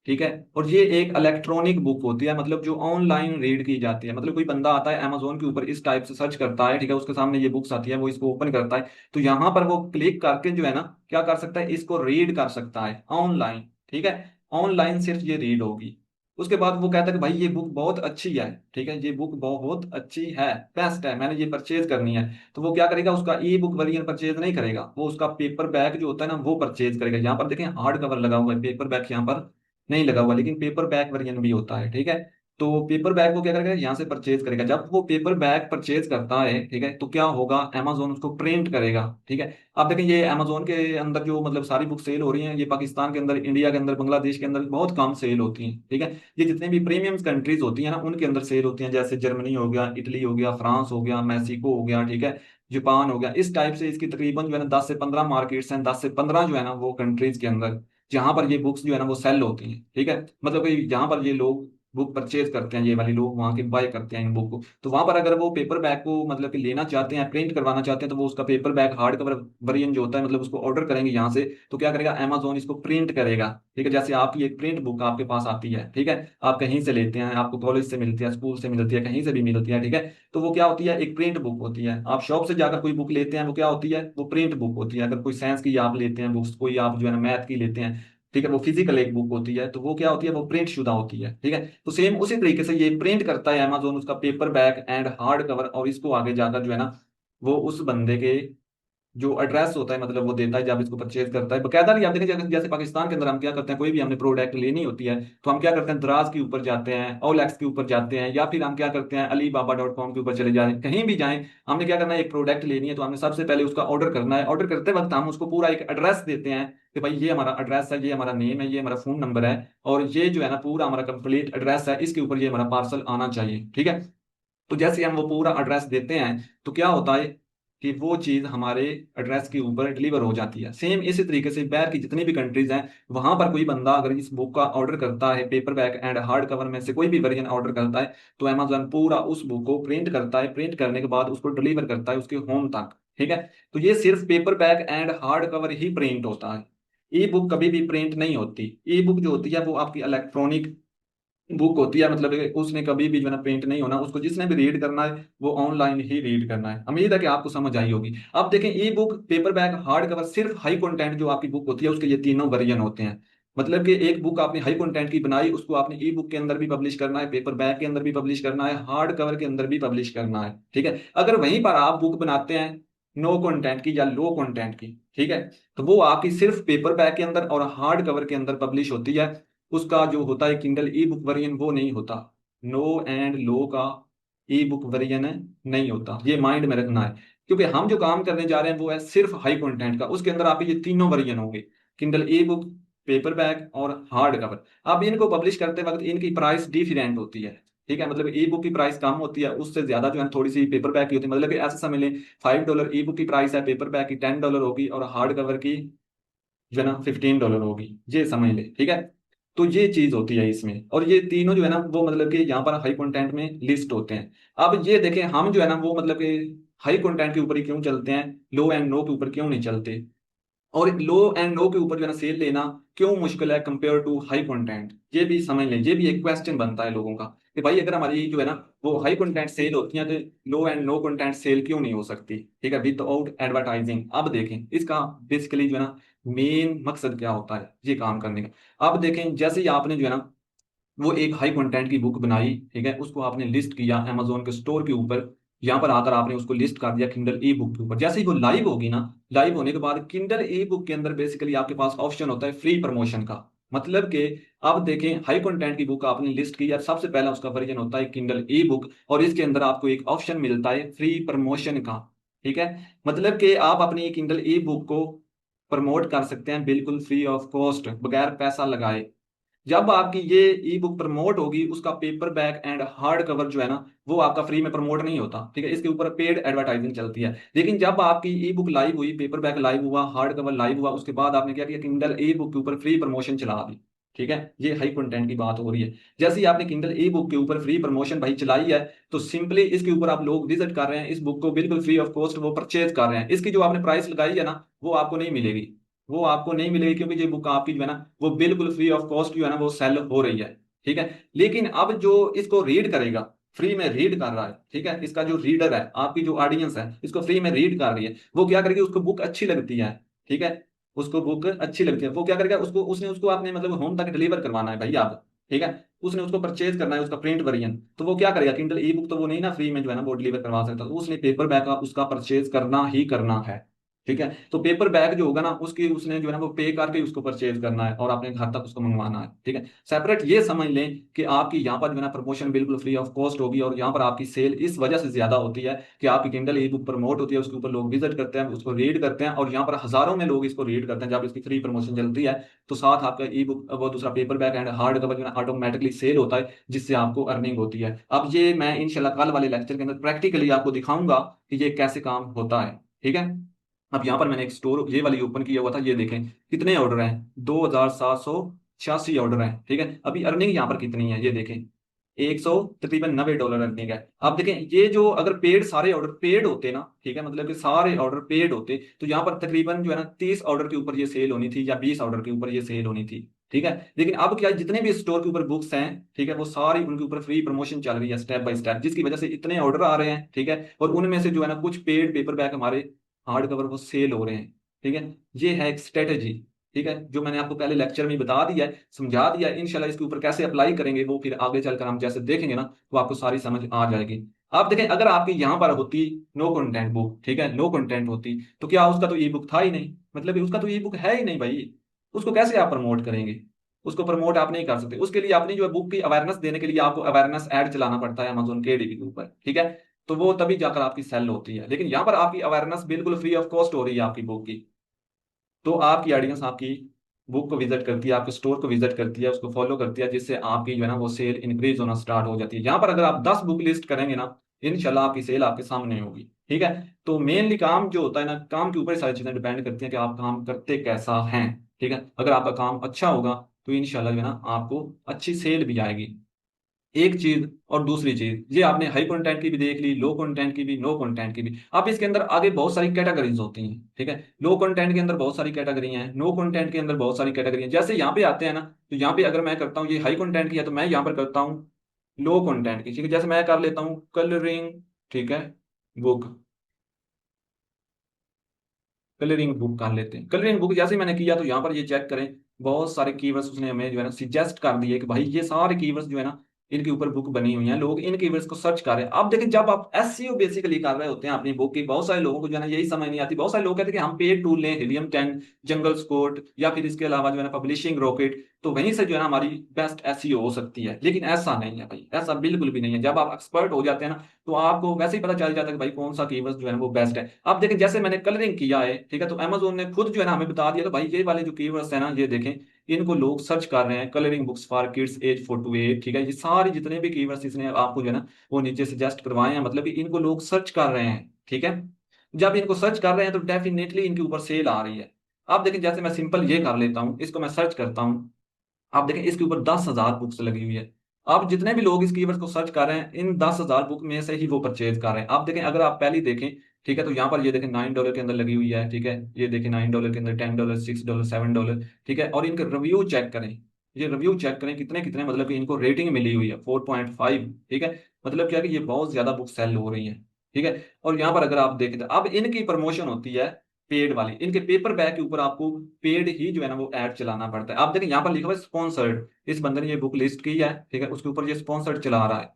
ठीक है, और ये एक इलेक्ट्रॉनिक बुक होती है, मतलब जो ऑनलाइन रीड की जाती है। मतलब कोई बंदा आता है अमेजोन के ऊपर, इस टाइप से सर्च करता है, ठीक है, उसके सामने ये बुक्स आती है, वो इसको ओपन करता है, तो यहाँ पर वो क्लिक करके जो है ना क्या कर सकता है, इसको रीड कर सकता है ऑनलाइन। ठीक है, ऑनलाइन सिर्फ ये रीड होगी। उसके बाद वो कहता है कि भाई ये बुक बहुत अच्छी है, ठीक है, ये बुक बहुत अच्छी है, बेस्ट है, मैंने ये परचेज करनी है। तो वो क्या करेगा, उसका ई बुक वर्जन परचेज नहीं करेगा, वो उसका पेपर बैक जो होता है ना वो परचेज करेगा। यहाँ पर देखें हार्ड कवर लगा हुआ है, पेपर बैक यहाँ पर नहीं लगा हुआ, लेकिन पेपर बैक वर्जन भी होता है। ठीक है, तो पेपर बैग वो क्या करेगा, यहाँ से परचेज करेगा। जब वो पेपर बैग परचेज करता है, ठीक है, तो क्या होगा, अमेजोन उसको प्रिंट करेगा। ठीक है, आप देखें ये अमेजोन के अंदर जो मतलब सारी बुक सेल हो रही हैं, ये पाकिस्तान के अंदर, इंडिया के अंदर, बांग्लादेश के अंदर बहुत कम सेल होती हैं। ठीक है, ये जितने भी प्रीमियम कंट्रीज होती हैं ना उनके अंदर सेल होती हैं, जैसे जर्मनी हो गया, इटली हो गया, फ्रांस हो गया, मैक्सिको हो गया, ठीक है, जापान हो गया। इस टाइप से इसकी तकरीबन जो है ना 10 से 15 मार्केट्स हैं, 10 से 15 जो है ना वो कंट्रीज के अंदर, जहां पर ये बुक्स जो है ना वो सेल होती हैं। ठीक है, मतलब कि जहां पर ये लोग बुक परचेज करते हैं, ये वाले लोग वहां के बाय करते हैं इन बुक को, तो वहां पर अगर वो पेपर बैग को मतलब कि लेना चाहते हैं, प्रिंट करवाना चाहते हैं, तो वो उसका paper bag hard cover version जो होता है, मतलब उसको ऑर्डर करेंगे यहाँ से, तो क्या करेगा, अमेजोन इसको प्रिंट करेगा। ठीक है, जैसे आपकी एक प्रिंट बुक आपके पास आती है, ठीक है, आप कहीं से लेते हैं, आपको कॉलेज से मिलती है, स्कूल से मिलती है, कहीं से भी मिलती है। ठीक है, तो वो क्या होती है, एक प्रिंट बुक होती है। आप शॉप से जाकर कोई बुक लेते हैं, वो क्या होती है, वो प्रिंट बुक होती है। अगर कोई साइंस की आप लेते हैं बुक्स, कोई आप जो है ना मैथ की लेते हैं, ठीक है, वो फिजिकल एक बुक होती है, तो वो क्या होती है, वो प्रिंट शुदा होती है। ठीक है, तो सेम उसी तरीके से ये प्रिंट करता है अमेजोन उसका paper back and hard cover, और इसको आगे जाकर जो है ना वो उस बंदे के जो एड्रेस होता है मतलब वो देता है जब इसको परचेज करता है बकायदा। नहीं, आप देखें जैसे पाकिस्तान के अंदर हम क्या करते हैं, कोई भी हमने प्रोडक्ट लेनी होती है तो हम क्या करते हैं, दराज के ऊपर जाते हैं, ओलेक्स के ऊपर जाते हैं, या फिर हम क्या करते हैं alibaba.com के ऊपर चले जाए, कहीं भी जाएं, हमने क्या करना है, एक प्रोडक्ट लेनी है तो हमने सबसे पहले उसका ऑर्डर करना है। ऑर्डर करते वक्त हम उसको पूरा एक एड्रेस देते हैं कि भाई ये हमारा एड्रेस है, ये हमारा नेम है, ये हमारा फोन नंबर है, और ये जो है ना पूरा हमारा कंप्लीट एड्रेस है, इसके ऊपर ये हमारा पार्सल आना चाहिए। ठीक है, तो जैसे हम वो पूरा एड्रेस देते हैं तो क्या होता है कि वो चीज हमारे एड्रेस के ऊपर डिलीवर हो जाती है। सेम इसी तरीके से बाहर की जितनी भी कंट्रीज हैं, वहां पर कोई बंदा अगर इस बुक का ऑर्डर करता है, paper back and hard cover में से कोई भी वर्जन ऑर्डर करता है, तो अमेजोन पूरा उस बुक को प्रिंट करता है, प्रिंट करने के बाद उसको डिलीवर करता है उसके होम तक। ठीक है, तो ये सिर्फ paper back and hard cover he print होता है, ई बुक कभी भी प्रिंट नहीं होती। ई बुक जो होती है वो आपकी इलेक्ट्रॉनिक बुक होती है, मतलब कि उसने कभी भी जो है ना प्रिंट नहीं होना, उसको जिसने भी रीड करना है वो ऑनलाइन ही रीड करना है। उम्मीद है कि आपको समझ आई होगी। अब देखें ई book, paper back, hard cover, सिर्फ हाई कंटेंट जो आपकी बुक होती है उसके ये तीनों वर्जन होते हैं। मतलब कि एक बुक आपने हाई कंटेंट की बनाई, उसको आपने ई बुक के अंदर भी पब्लिश करना है, पेपर बैक के अंदर भी पब्लिश करना है, हार्ड कवर के अंदर भी पब्लिश करना है। ठीक है, अगर वहीं पर आप बुक बनाते हैं नो कंटेंट की या लो कंटेंट की, ठीक है, तो वो आपकी सिर्फ पेपर बैक के अंदर और हार्ड कवर के अंदर पब्लिश होती है। उसका जो होता है किंडल ई बुक वर्जन वो नहीं होता। नो एंड लो का ई बुक वर्जन नहीं होता, ये माइंड में रखना है। क्योंकि हम जो काम करने जा रहे हैं वो है सिर्फ हाई कंटेंट का, उसके अंदर आपके ये तीनों वर्जन होंगे, किंडल ई बुक, पेपर बैक और हार्ड कवर। अब इनको पब्लिश करते वक्त इनकी प्राइस डिफरेंट होती है। ठीक है, मतलब ई बुक की प्राइस कम होती है, उससे ज्यादा जो है थोड़ी सी पेपर बैक की होती है। मतलब कि ऐसे समझ लें $5 ई बुक की प्राइस है, पेपर बैक की $10 होगी और हार्ड कवर की जो है ना $15 होगी, ये समझ ले। ठीक है, तो ये चीज होती है इसमें, और ये तीनों जो है ना वो मतलब कि यहाँ पर हाई कंटेंट में लिस्ट होते हैं। अब ये देखें हम जो है ना वो मतलब कि हाई कंटेंट के ऊपर ही क्यों चलते हैं, लो एंड नो के ऊपर क्यों नहीं चलते, और लो एंड नो के ऊपर जो है ना सेल लेना क्यों मुश्किल है कंपेयर टू हाई कंटेंट, ये भी समझ लें। ये भी एक क्वेश्चन बनता है लोगों का कि भाई अगर हमारी जो है ना वो हाई कंटेंट सेल होती है तो लो एंड नो कंटेंट सेल क्यों नहीं हो सकती। ठीक है, विदाउट एडवर्टाइजिंग। अब देखें इसका बेसिकली जो है ना मेन मकसद क्या होता है ये काम करने का। अब देखें जैसे ही आपने जो है ना वो एक हाई कंटेंट की बुक बनाई, ठीक है, उसको आपने लिस्ट किया अमेजोन के स्टोर के ऊपर, यहाँ पर आकर आपने उसको लिस्ट कर दिया किंडल ई बुक के ऊपर। जैसे ही वो लाइव होगी ना, लाइव होने के बाद किंडल ई बुक के अंदर बेसिकली आपके पास ऑप्शन होता है फ्री प्रमोशन का। मतलब कि अब देखें हाई कंटेंट की बुक आपने लिस्ट की यार, सबसे पहला उसका वर्जन होता है किंडल ई बुक, और इसके अंदर आपको एक ऑप्शन मिलता है फ्री प्रमोशन का। ठीक है, मतलब कि आप अपनी किंडल ई बुक को प्रमोट कर सकते हैं बिल्कुल फ्री ऑफ कॉस्ट, बगैर पैसा लगाए। जब आपकी ये ई बुक प्रमोट होगी, उसका paper back and hard cover जो है ना वो आपका फ्री में प्रमोट नहीं होता। ठीक है, इसके ऊपर पेड एडवर्टाइजिंग चलती है। लेकिन जब आपकी ई बुक लाइव हुई, पेपर बैक लाइव हुआ, हार्ड कवर लाइव हुआ, उसके बाद आपने क्या किया, किंडल ई बुक के ऊपर फ्री प्रमोशन चला दी। ठीक है, ये हाई कंटेंट की बात हो रही है। जैसे ही आपने किंडल ई बुक के ऊपर फ्री प्रमोशन भाई चलाई है, तो सिंपली इसके ऊपर आप लोग विजिट कर रहे हैं, इस बुक को बिल्कुल फ्री ऑफ कॉस्ट वो परचेज कर रहे हैं। इसकी जो आपने प्राइस लगाई है ना वो आपको नहीं मिलेगी, वो आपको नहीं मिलेगी, क्योंकि ये बुक आपकी जो है ना वो बिल्कुल फ्री ऑफ कॉस्ट जो है ना वो सेल हो रही है। ठीक है, लेकिन अब जो इसको रीड करेगा, फ्री में रीड कर रहा है, ठीक है, इसका जो रीडर है, आपकी जो ऑडियंस है इसको फ्री में रीड कर रही है, वो क्या करेगी, उसको बुक अच्छी लगती है, ठीक है, उसको बुक अच्छी लगती है, वो क्या करेगा, उसको उसने उसको आपने मतलब होम तक डिलीवर करवाना है भाई आप। ठीक है, उसने उसको परचेज करना है उसका प्रिंट वर्जन, तो वो क्या करेगा, किंडल ई बुक तो वो नहीं ना फ्री में जो है ना वो डिलीवर करवा सकता, तो उसने पेपर बैग का उसका परचेज करना ही करना है। ठीक है, तो पेपर बैग जो होगा ना उसकी उसने जो है ना वो पे करके उसको परचेज करना है और अपने घर तक उसको मंगवाना है। ठीक है, सेपरेट ये समझ लें कि आपकी यहाँ पर जो है ना प्रमोशन बिल्कुल फ्री ऑफ कॉस्ट होगी, और यहाँ पर आपकी सेल इस वजह से ज्यादा होती है कि आपकी किंडल ई बुक प्रमोट होती है, उसके ऊपर लोग विजिट करते हैं, उसको रीड करते हैं, और यहाँ पर हजारों में लोग इसको रीड करते हैं। जब इसकी फ्री प्रमोशन चलती है तो साथ आपका ई बुक वो दूसरा paper bag and hard cover जो है ऑटोमेटिकली सेल होता है, जिससे आपको अर्निंग होती है। अब ये मैं इंशाल्लाह कल वाले लेक्चर के अंदर प्रैक्टिकली आपको दिखाऊंगा कि ये कैसे काम होता है। ठीक है, अब यहाँ पर मैंने एक स्टोर ये वाली ओपन किया हुआ था, ये देखें कितने ऑर्डर हैं, 2786 ऑर्डर हैं। ठीक है, अभी अर्निंग यहाँ पर कितनी है ये देखें, 100 तकरीबन $90 अर्निंग है। अब देखें ये जो अगर पेड सारे ऑर्डर पेड होते ना, ठीक है, मतलब कि सारे ऑर्डर पेड होते तो यहाँ पर तकरीबन जो है ना 30 ऑर्डर के ऊपर ये सेल होनी थी या 20 ऑर्डर के ऊपर ये सेल होनी थी। ठीक है, लेकिन अब क्या जितने भी स्टोर के ऊपर बुक्स हैं, ठीक है, वो सारी उनके ऊपर फ्री प्रमोशन चल रही है स्टेप बाय स्टेप, जिसकी वजह से इतने ऑर्डर आ रहे हैं। ठीक है, और उनमें से जो है ना कुछ पेड पेपर बैक हमारे हार्ड कवर वो सेल हो रहे हैं। ठीक है, ये है एक स्ट्रेटेजी। ठीक है, जो मैंने आपको पहले लेक्चर में ही बता दिया है, समझा दिया है, इंशाल्लाह इसके ऊपर कैसे अप्लाई करेंगे वो फिर आगे चलकर हम जैसे देखेंगे ना तो आपको सारी समझ आ जाएगी। आप देखें अगर आपकी यहाँ पर होती नो कंटेंट बुक, ठीक है, नो कंटेंट होती तो क्या उसका तो ई बुक था ही नहीं, मतलब कि उसका तो ई बुक है ही नहीं भाई, उसको कैसे आप प्रमोट करेंगे, उसको प्रमोट आप नहीं कर सकते। उसके लिए अपनी जो है बुक की अवेयरनेस देने के लिए आपको अवेयरनेस ऐड चलाना पड़ता है अमेजोन के डीबी के ऊपर। ठीक है, तो वो तभी जाकर आपकी सेल होती है, लेकिन यहाँ पर आपकी अवेयरनेस बिल्कुल फ्री ऑफ कॉस्ट हो रही है आपकी बुक की। तो आपकी ऑडियंस आपकी बुक को विजिट करती है, आपके स्टोर को विजिट करती है, उसको फॉलो करती है, जिससे आपकी जो है ना वो सेल इंक्रीज होना स्टार्ट हो जाती है। यहाँ पर अगर आप 10 बुक लिस्ट करेंगे ना, इंशाल्लाह आपकी सेल आपके सामने होगी। ठीक है, तो मेनली काम जो होता है ना, काम के ऊपर ही सारी चीजें डिपेंड करती हैं कि आप काम करते कैसा हैं। ठीक है, अगर आपका काम अच्छा होगा तो इंशाल्लाह जो है ना आपको अच्छी सेल भी आएगी। एक चीज, और दूसरी चीज ये आपने हाई कंटेंट की भी देख ली, लो कंटेंट की भी, नो कंटेंट की भी। अब इसके अंदर आगे बहुत सारी कैटेगरीज होती हैं। ठीक है, लो कंटेंट के अंदर बहुत सारी कैटेगरी हैं, नो कंटेंट के अंदर बहुत सारी कैटेगरी हैं। जैसे यहाँ पे आते हैं ना, तो यहाँ पे अगर मैं करता हूँ ये हाई कंटेंट की है तो मैं यहाँ पर करता हूँ लो कंटेंट की। ठीक है, जैसे मैं कर लेता हूँ कलरिंग, ठीक है, बुक। कलरिंग बुक कर लेते हैं। कलरिंग बुक जैसे मैंने किया तो यहाँ पर ये चेक करें, बहुत सारे कीवर्ड्स उसने हमें जो है ना सजेस्ट कर दिए कि भाई ये सारे कीवर्ड्स जो है ना इनके ऊपर बुक बनी हुई है, लोग इन कीवर्ड्स को सर्च कर रहे हैं। अब देखिए जब आप एसईओ बेसिकली कर रहे होते हैं अपनी बुक की, बहुत सारे लोगों को जो है ना यही समझ नहीं आती। बहुत सारे लोग कहते हैं कि हम पेड टूल लें, हिलियम 10, जंगल स्कोट, या फिर इसके अलावा जो है ना पब्लिशिंग रॉकेट, तो वहीं से जो है ना हमारी बेस्ट एसईओ हो सकती है। लेकिन ऐसा नहीं है भाई, ऐसा बिल्कुल भी नहीं है। जब आप एक्सपर्ट हो जाते हैं ना तो आपको वैसे ही पता चल जाता है कि भाई कौन सा कीवर्ड जो है ना वो बेस्ट है। अब देखें जैसे मैंने कलरिंग किया है, ठीक है, तो अमेजोन ने खुद जो है ना हमें बता दिया, तो भाई ये वाले जो कीवर्ड्स है ना ये देखें, इनको लोग सर्च कर रहे हैं। Colouring books for kids age 4 to 8, ठीक है, ये सारी जितने भी कीवर्ड्स इसने आपको जो है ना वो नीचे सजेस्ट करवाए हैं, मतलब कि इनको लोग सर्च कर रहे हैं, ठीक है। जब इनको सर्च कर रहे हैं तो डेफिनेटली इनके ऊपर सेल आ रही है। आप देखें जैसे मैं सिंपल ये कर लेता हूँ, इसको मैं सर्च करता हूँ, आप देखें इसके ऊपर 10,000 बुक्स लगी हुई है। आप जितने भी लोग इस कीवर्ड को सर्च कर रहे हैं, इन 10,000 बुक में से ही वो परचेज कर रहे हैं। आप देखें अगर आप पहली देखें, ठीक है, तो यहाँ पर ये देखें $9 के अंदर लगी हुई है, ठीक है, ये देखें $9 के अंदर, $10, $6, $7, ठीक है। और इनके रिव्यू चेक करें, ये रिव्यू चेक करें कितने कितने, मतलब कि इनको रेटिंग मिली हुई है 4.5, ठीक है। मतलब क्या है कि ये बहुत ज्यादा बुक सेल हो रही है, ठीक है। और यहाँ पर अगर आप देखें तो अब इनकी प्रमोशन होती है पेड वाली, इनके पेपर बैग के ऊपर आपको पेड ही जो है ना वो ऐड चलाना पड़ता है। आप देखें यहाँ पर लिखा हुआ है स्पॉन्सर्ड, इस बंदे ने ये बुक लिस्ट की है, ठीक है, उसके ऊपर ये स्पॉन्सर्ड चला रहा है।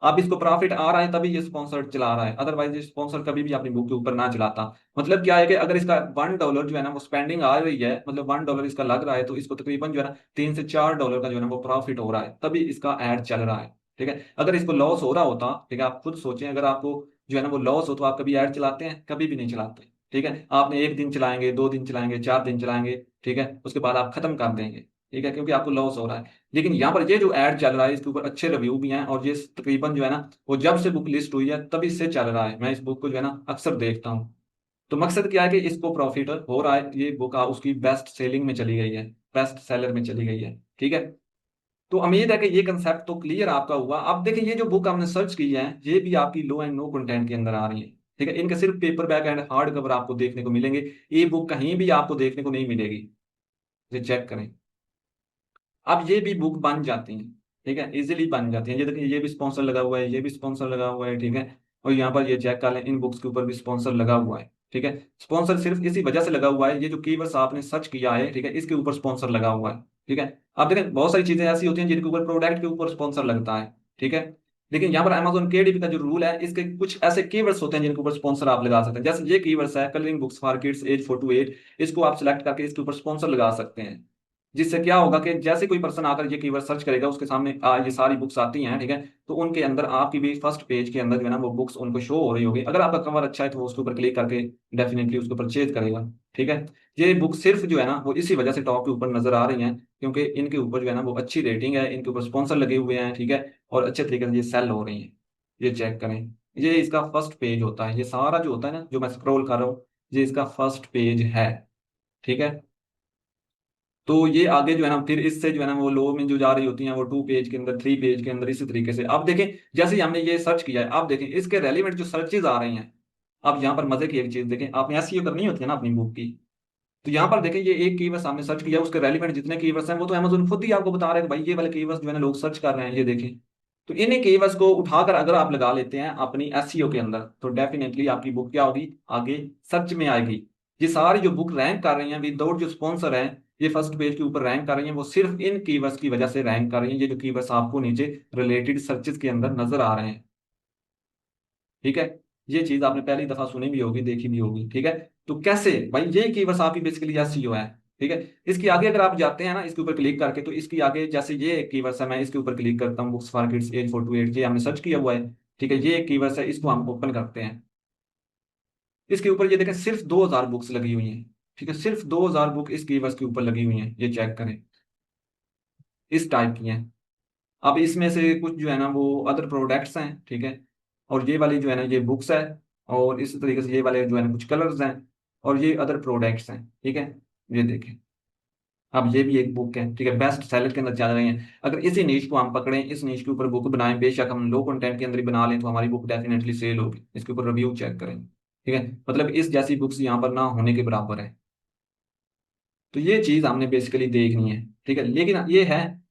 अब इसको प्रॉफिट आ रहा है तभी ये स्पॉन्सर्ड चला रहा है, अदरवाइज ये स्पॉन्सर कभी भी अपनी बुक के ऊपर ना चलाता। मतलब क्या है कि अगर इसका $1 जो है ना वो स्पेंडिंग आ रही है, मतलब $1 इसका लग रहा है, तो इसको तकरीबन जो है ना $3 से $4 का जो है ना वो प्रॉफिट हो रहा है, तभी इसका ऐड चल रहा है, ठीक है। अगर इसको लॉस हो रहा होता, ठीक है, आप खुद सोचें, अगर आपको जो है ना वो लॉस हो तो आप कभी ऐड चलाते हैं? कभी भी नहीं चलाते, ठीक है। आपने 1 दिन चलाएंगे, 2 दिन चलाएंगे, 4 दिन चलाएंगे, ठीक है, उसके बाद आप खत्म कर देंगे, ठीक है, क्योंकि आपको लॉस हो रहा है। लेकिन यहाँ पर ये जो ऐड चल रहा है इसके ऊपर अच्छे रिव्यू भी हैं, और ये तकरीबन जो है ना वो जब से बुक लिस्ट हुई है तभी से चल रहा है। मैं इस बुक को जो है ना अक्सर देखता हूँ। तो मकसद क्या है कि इसको प्रॉफिट हो रहा है, ये बुक उसकी बेस्ट सेलिंग में चली गई है, बेस्ट सेलर में चली गई है, ठीक है। तो उम्मीद है कि ये कंसेप्ट तो क्लियर आपका हुआ। अब देखिए ये जो बुक हमने सर्च की है ये भी आपकी लो एंड नो कंटेंट के अंदर आ रही है, ठीक है। इनके सिर्फ paper back and hard cover आपको देखने को मिलेंगे, ई बुक कहीं भी आपको देखने को नहीं मिलेगी। ये चेक करें। अब ये भी बुक बन जाती हैं, ठीक है, इजीली बन जाती हैं। ये देखिए ये भी स्पॉन्सर लगा हुआ है, ये भी स्पॉन्सर लगा हुआ है, ठीक है। और यहाँ पर ये चेक कर लें, इन बुक्स के ऊपर भी स्पॉन्सर लगा हुआ है, ठीक है। स्पॉन्सर सिर्फ इसी वजह से लगा हुआ है, ये जो कीवर्ड्स आपने सर्च किया है, ठीक है, इसके ऊपर स्पॉन्सर लगा हुआ है, ठीक है। आप देखें बहुत सारी चीजें ऐसी होती हैं जिनके ऊपर प्रोडक्ट के ऊपर स्पॉन्सर लगता है, ठीक है। लेकिन यहाँ पर Amazon KDP का जो रूल है, इसके कुछ ऐसे कीवर्ड्स होते हैं जिनके ऊपर स्पॉन्सर आप लगा सकते हैं। जैसे ये कीवर्ड्स है colouring books for kids age 4 to 8, इसको आप सिलेक्ट करके इसके ऊपर स्पॉन्सर लगा सकते हैं। जिससे क्या होगा कि जैसे कोई पर्सन आकर ये कीवर्ड सर्च करेगा, उसके सामने ये सारी बुक्स आती हैं, ठीक है। तो उनके अंदर आपकी भी फर्स्ट पेज के अंदर जो है ना वो बुक्स उनको शो हो रही होगी। अगर आपका कवर अच्छा है तो वो उसके ऊपर क्लिक करके डेफिनेटली उसको परचेज करेगा, ठीक है। ये बुक सिर्फ जो है ना वो इसी वजह से टॉप के ऊपर नजर आ रही हैं, क्योंकि इनके ऊपर जो है ना वो अच्छी रेटिंग है, इनके ऊपर स्पॉन्सर लगे हुए हैं, ठीक है, और अच्छे तरीके से ये सेल हो रही हैं। ये चेक करें, ये इसका फर्स्ट पेज होता है, ये सारा जो होता है ना जो मैं स्क्रॉल कर रहा हूँ, ये इसका फर्स्ट पेज है, ठीक है। तो ये आगे जो है ना फिर इससे जो है ना वो लो में जो जा रही होती हैं वो 2 पेज के अंदर, 3 पेज के अंदर, इसी तरीके से। अब देखें जैसे ही हमने ये सर्च किया है, आप देखें इसके रेलिवेंट जो सर्चेज आ रही हैं। अब यहाँ पर मजे की एक चीज देखें, आपने एसईओ करनी होती है ना अपनी बुक की, तो यहाँ पर देखें ये एक कीवर्ड सामने सर्च किया, उसके रेलिवेंट जितने कीवर्ड्स हैं वो तो अमेज़न खुद ही आपको बता रहा है कि भाई ये वाले कीवर्ड्स जो है ना लोग सर्च कर रहे हैं, ये देखें। तो इन्हीं कीवर्ड्स को उठाकर अगर आप लगा लेते हैं अपनी एसईओ के अंदर, तो डेफिनेटली आपकी बुक क्या होगी, आगे सर्च में आएगी। ये सारी जो बुक रैंक कर रही हैं विदाउट जो स्पॉन्सर है, ये फर्स्ट पेज के ऊपर रैंक कर रही हैं, वो सिर्फ इन कीवर्ड्स की वजह से रैंक कर रही हैं। ये जो कीवर्ड्स आपको नीचे रिलेटेड सर्चेस के अंदर नजर आ रहे हैं, ठीक है। ये चीज आपने पहली दफा सुनी भी होगी, देखी भी होगी, ठीक है। तो कैसे भाई, ये कीवर्ड्स आपकी बेसिकली एसईओ है, ठीक है। इसकी आगे अगर आप जाते हैं ना इसके ऊपर क्लिक करके, तो इसकी आगे जैसे ये कीवर्ड्स है, मैं इसके ऊपर क्लिक करता हूँ, books for kids age 4 to 8, ये हमने सर्च किया हुआ है, ठीक है। ये एक कीवर्ड्स है, इसको हम ओपन करते हैं। इसके ऊपर ये देखें सिर्फ 2,000 बुक्स लगी हुई हैं, ठीक है, सिर्फ 2,000 बुक इस कीवर्ड्स के ऊपर लगी हुई हैं। ये चेक करें, इस टाइप की हैं। अब इसमें से कुछ जो है ना वो अदर प्रोडक्ट्स हैं, ठीक है, और ये वाली जो है ना ये बुक्स है, और इस तरीके से ये वाले जो है ना कुछ कलर्स हैं, और ये अदर प्रोडक्ट्स हैं, ठीक है। ये देखें, अब ये भी एक बुक है, ठीक है, बेस्ट सेलर के अंदर चल रहे हैं। अगर इसी नीश को हम पकड़ें, इस नीश के ऊपर बुक बनाएं, बेशक हम लो कंटेंट के अंदर ही बना लें, तो हमारी बुक डेफिनेटली सेल होगी। इसके ऊपर रिव्यू चेक करें, ठीक है, मतलब इस जैसी बुक्स यहाँ पर ना होने के बराबर है। तो ये चीज हमने बेसिकली देखनी है, ठीक है। लेकिन ये है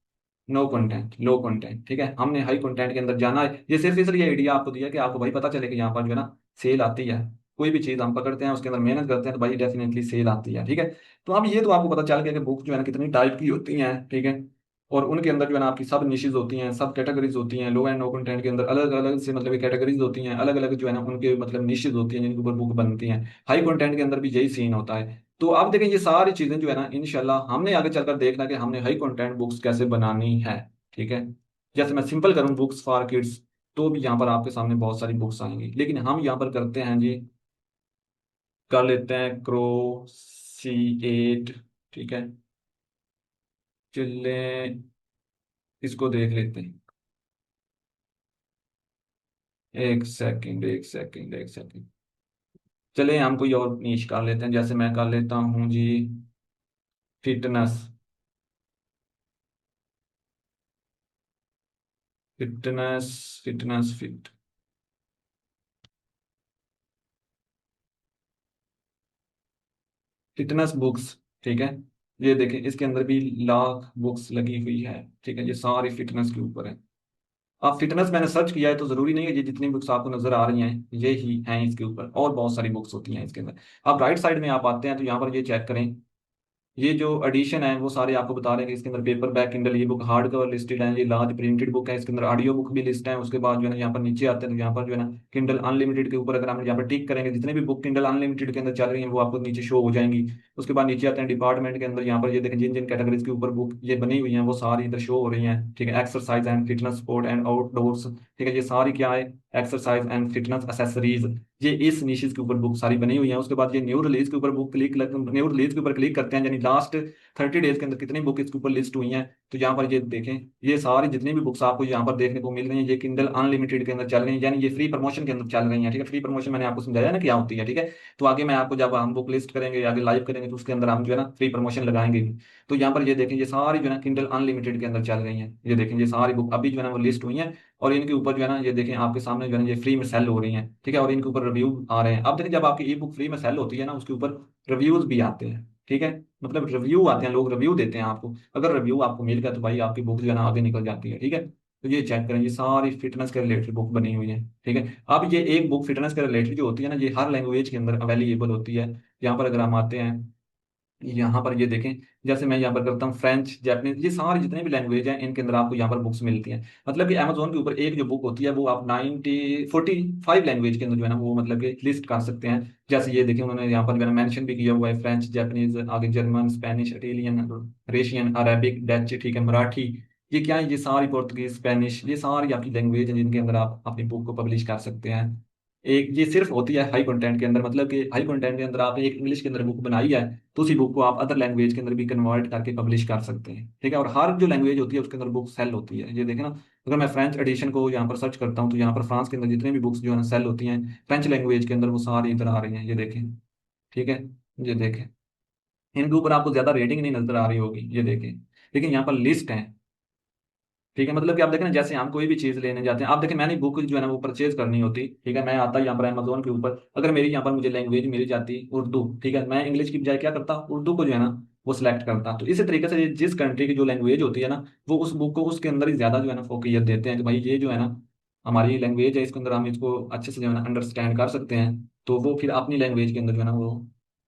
नो कंटेंट, लो कंटेंट, ठीक है। हमने हाई कंटेंट के अंदर जाना है। ये सिर्फ इसलिए आइडिया आपको दिया कि आपको भाई पता चले कि यहाँ पर जो है ना सेल आती है। कोई भी चीज हम पकड़ते हैं, उसके अंदर मेहनत करते हैं, तो भाई डेफिनेटली सेल आती है। ठीक है, तो अब ये तो आपको पता चल गया कि बुक जो है ना कितनी टाइप की होती हैं। ठीक है, और उनके अंदर जो है ना आपकी सब निशेज होती हैं, सब कैटेगरीज होती हैं। लो एंड नो कंटेंट के अंदर अलग अलग से मतलब कैटेगरीज होती हैं, अलग अलग जो है ना उनके मतलब निशेज होती हैं जिनके ऊपर बुक बनती हैं। हाई कंटेंट के अंदर भी यही सीन होता है। तो आप देखें ये सारी चीजें जो है ना इंशाल्लाह हमने आगे चलकर देखना कि हमने हाई कंटेंट बुक्स कैसे बनानी है। ठीक है, जैसे मैं सिंपल करूँ बुक्स फॉर किड्स, तो भी यहाँ पर आपके सामने बहुत सारी बुक्स आएंगी, लेकिन हम यहाँ पर करते हैं जी, कर लेते हैं क्रो C8। ठीक है, चलिए इसको देख लेते हैं। एक सेकंड, एक सेकंड, एक सेकंड। चलिए हम कोई और नीश कर लेते हैं, जैसे मैं कर लेता हूँ जी fitness. Fitness, fitness, fitness books. ठीक है, ये देखें इसके अंदर भी लाख बुक्स लगी हुई है। ठीक है, ये सारी फिटनेस के ऊपर है। आप फिटनेस मैंने सर्च किया है, तो जरूरी नहीं है ये जितनी बुक्स आपको नजर आ रही हैं ये ही हैं इसके ऊपर, और बहुत सारी बुक्स होती हैं इसके अंदर। आप राइट साइड में आप आते हैं तो यहाँ पर ये चेक करें, ये जो एडिशन है वो सारे आपको बता रहे हैं कि इसके अंदर पेपर बैक किंडल ई बुक हार्ड कवर लिस्टेड है, ये लार्ज प्रिंटेड बुक है, इसके अंदर ऑडियो बुक भी लिस्ट है। उसके बाद जो है ना यहाँ पर नीचे आते हैं तो यहाँ पर जो है ना किंडल अनलिमिटेड के ऊपर अगर हम यहाँ पर टिक करेंगे, जितने भी बुक किंडल अनलिमिटेड के अंदर चल रही हैं वो आपको नीचे शो हो जाएंगी। उसके बाद नीचे आते हैं डिपार्टमेंट के अंदर, यहाँ पर ये देखें जिन जिन कैटेगरीज के ऊपर बुक ये बनी हुई हैं वो सारी इधर शो हो रही हैं। ठीक है, exercise and fitness, sport and outdoors. ठीक है, ये सारी क्या है, एक्सरसाइज एंड फिटनेस एसेसरीज, ये इस निशेस के ऊपर बुक सारी बनी हुई है। उसके बाद ये न्यू रिलीज के ऊपर बुक न्यू रिलीज के ऊपर क्लिक करते हैं, यानी लास्ट 30 डेज के अंदर कितनी बुक इसके ऊपर लिस्ट हुई हैं। तो यहाँ पर ये देखें, ये सारी जितनी भी बुक्स आपको यहाँ पर देखने को मिल रही हैं ये किंडल अनलिमिटेड के अंदर चल रही हैं, यानी ये फ्री प्रमोशन के अंदर चल रही हैं। ठीक है, फ्री प्रमोशन मैंने आपको समझाया ना क्या होती है। ठीक है, तो आगे मैं आपको जब हम बुक लिस्ट करेंगे आगे लाइव करेंगे तो उसके अंदर हम जो है ना फ्री प्रमोशन लगाएंगे। तो यहाँ पर ये देखें ये सारी जो है ना किंडल अनलिमिटेड के अंदर चल रही हैं। ये देखें ये सारी बुक अभी जो है ना वो लिस्ट हुई हैं, और इनके ऊपर जो है ना ये देखें आपके सामने जो है ना ये फ्री में सेल हो रही हैं। ठीक है, और इनके ऊपर रिव्यू आ रहे हैं। अब देखें जब आपकी ई बुक फ्री में सेल होती है ना उसके ऊपर रिव्यूज भी आते हैं। ठीक है, मतलब रिव्यू आते हैं, लोग रिव्यू देते हैं आपको। अगर रिव्यू आपको मिल गया तो भाई आपकी बुक जो है ना आगे निकल जाती है। ठीक है, तो ये चेक करें, ये सारी फिटनेस के रिलेटेड बुक बनी हुई है। ठीक है, अब ये एक बुक फिटनेस के रिलेटेड जो होती है ना ये हर लैंग्वेज के अंदर अवेलेबल होती है। यहाँ पर अगर हम आते हैं, यहाँ पर ये देखें, जैसे मैं यहाँ पर करता हूँ फ्रेंच, जापानीज, ये सारे जितने भी लैंग्वेज हैं इनके अंदर आपको यहाँ पर बुक्स मिलती हैं। मतलब कि अमेजोन के ऊपर एक जो बुक होती है वो आप 45 लैंग्वेज के अंदर जो है ना वो मतलब कि लिस्ट कर सकते हैं। जैसे ये देखिए उन्होंने यहाँ पर जो है ना मेंशन भी किया हुआ है, फ्रेंच, जापानीज, आगे German, Spanish, Italian, Russian, Arabic, Dutch, ठीक है, मराठी, ये क्या है, ये सारी पोर्तुगीज, स्पेनिश, ये सारी आपकी लैंग्वेज है जिनके अंदर आप अपनी बुक को पब्लिश कर सकते हैं। एक ये सिर्फ होती है हाई कंटेंट के अंदर, मतलब कि हाई कंटेंट के अंदर आपने एक इंग्लिश के अंदर बुक बनाई है तो उसी बुक को आप अदर लैंग्वेज के अंदर भी कन्वर्ट करके पब्लिश कर सकते हैं। ठीक है, और हर जो लैंग्वेज होती है उसके अंदर बुक सेल होती है। ये देखें ना, अगर मैं फ्रेंच एडिशन को यहाँ पर सर्च करता हूँ तो यहाँ पर फ्रांस के अंदर जितने भी बुक्स जो है ना सेल होती हैं फ्रेंच लैंग्वेज के अंदर वो सारी इधर आ रही हैं। ये देखें, ठीक है, ये देखें, इनके ऊपर आपको ज्यादा रेटिंग नहीं नजर आ रही होगी। ये देखें, लेकिन यहाँ पर लिस्ट है। ठीक है, मतलब कि आप देखें ना जैसे हम कोई भी चीज लेने जाते हैं, आप देखें मैंने बुक जो है ना वो परचेज करनी होती। ठीक है, मैं आता यहाँ पर अमेजोन के ऊपर, अगर मेरी यहाँ पर मुझे लैंग्वेज मिल जाती उर्दू, ठीक है, मैं इंग्लिश की बजाय क्या करता, उर्दू को जो है ना वो सिलेक्ट करता। तो इसी तरीके से जिस कंट्री की जो लैंग्वेज होती है ना वो उस बुक को उसके अंदर ही ज्यादा जो है ना फोकस देते हैं कि भाई ये जो है ना हमारी लैंग्वेज है, इसके अंदर हम इसको अच्छे से जो है ना अंडरस्टैंड कर सकते हैं। तो वो फिर अपनी लैंग्वेज के अंदर जो है ना वो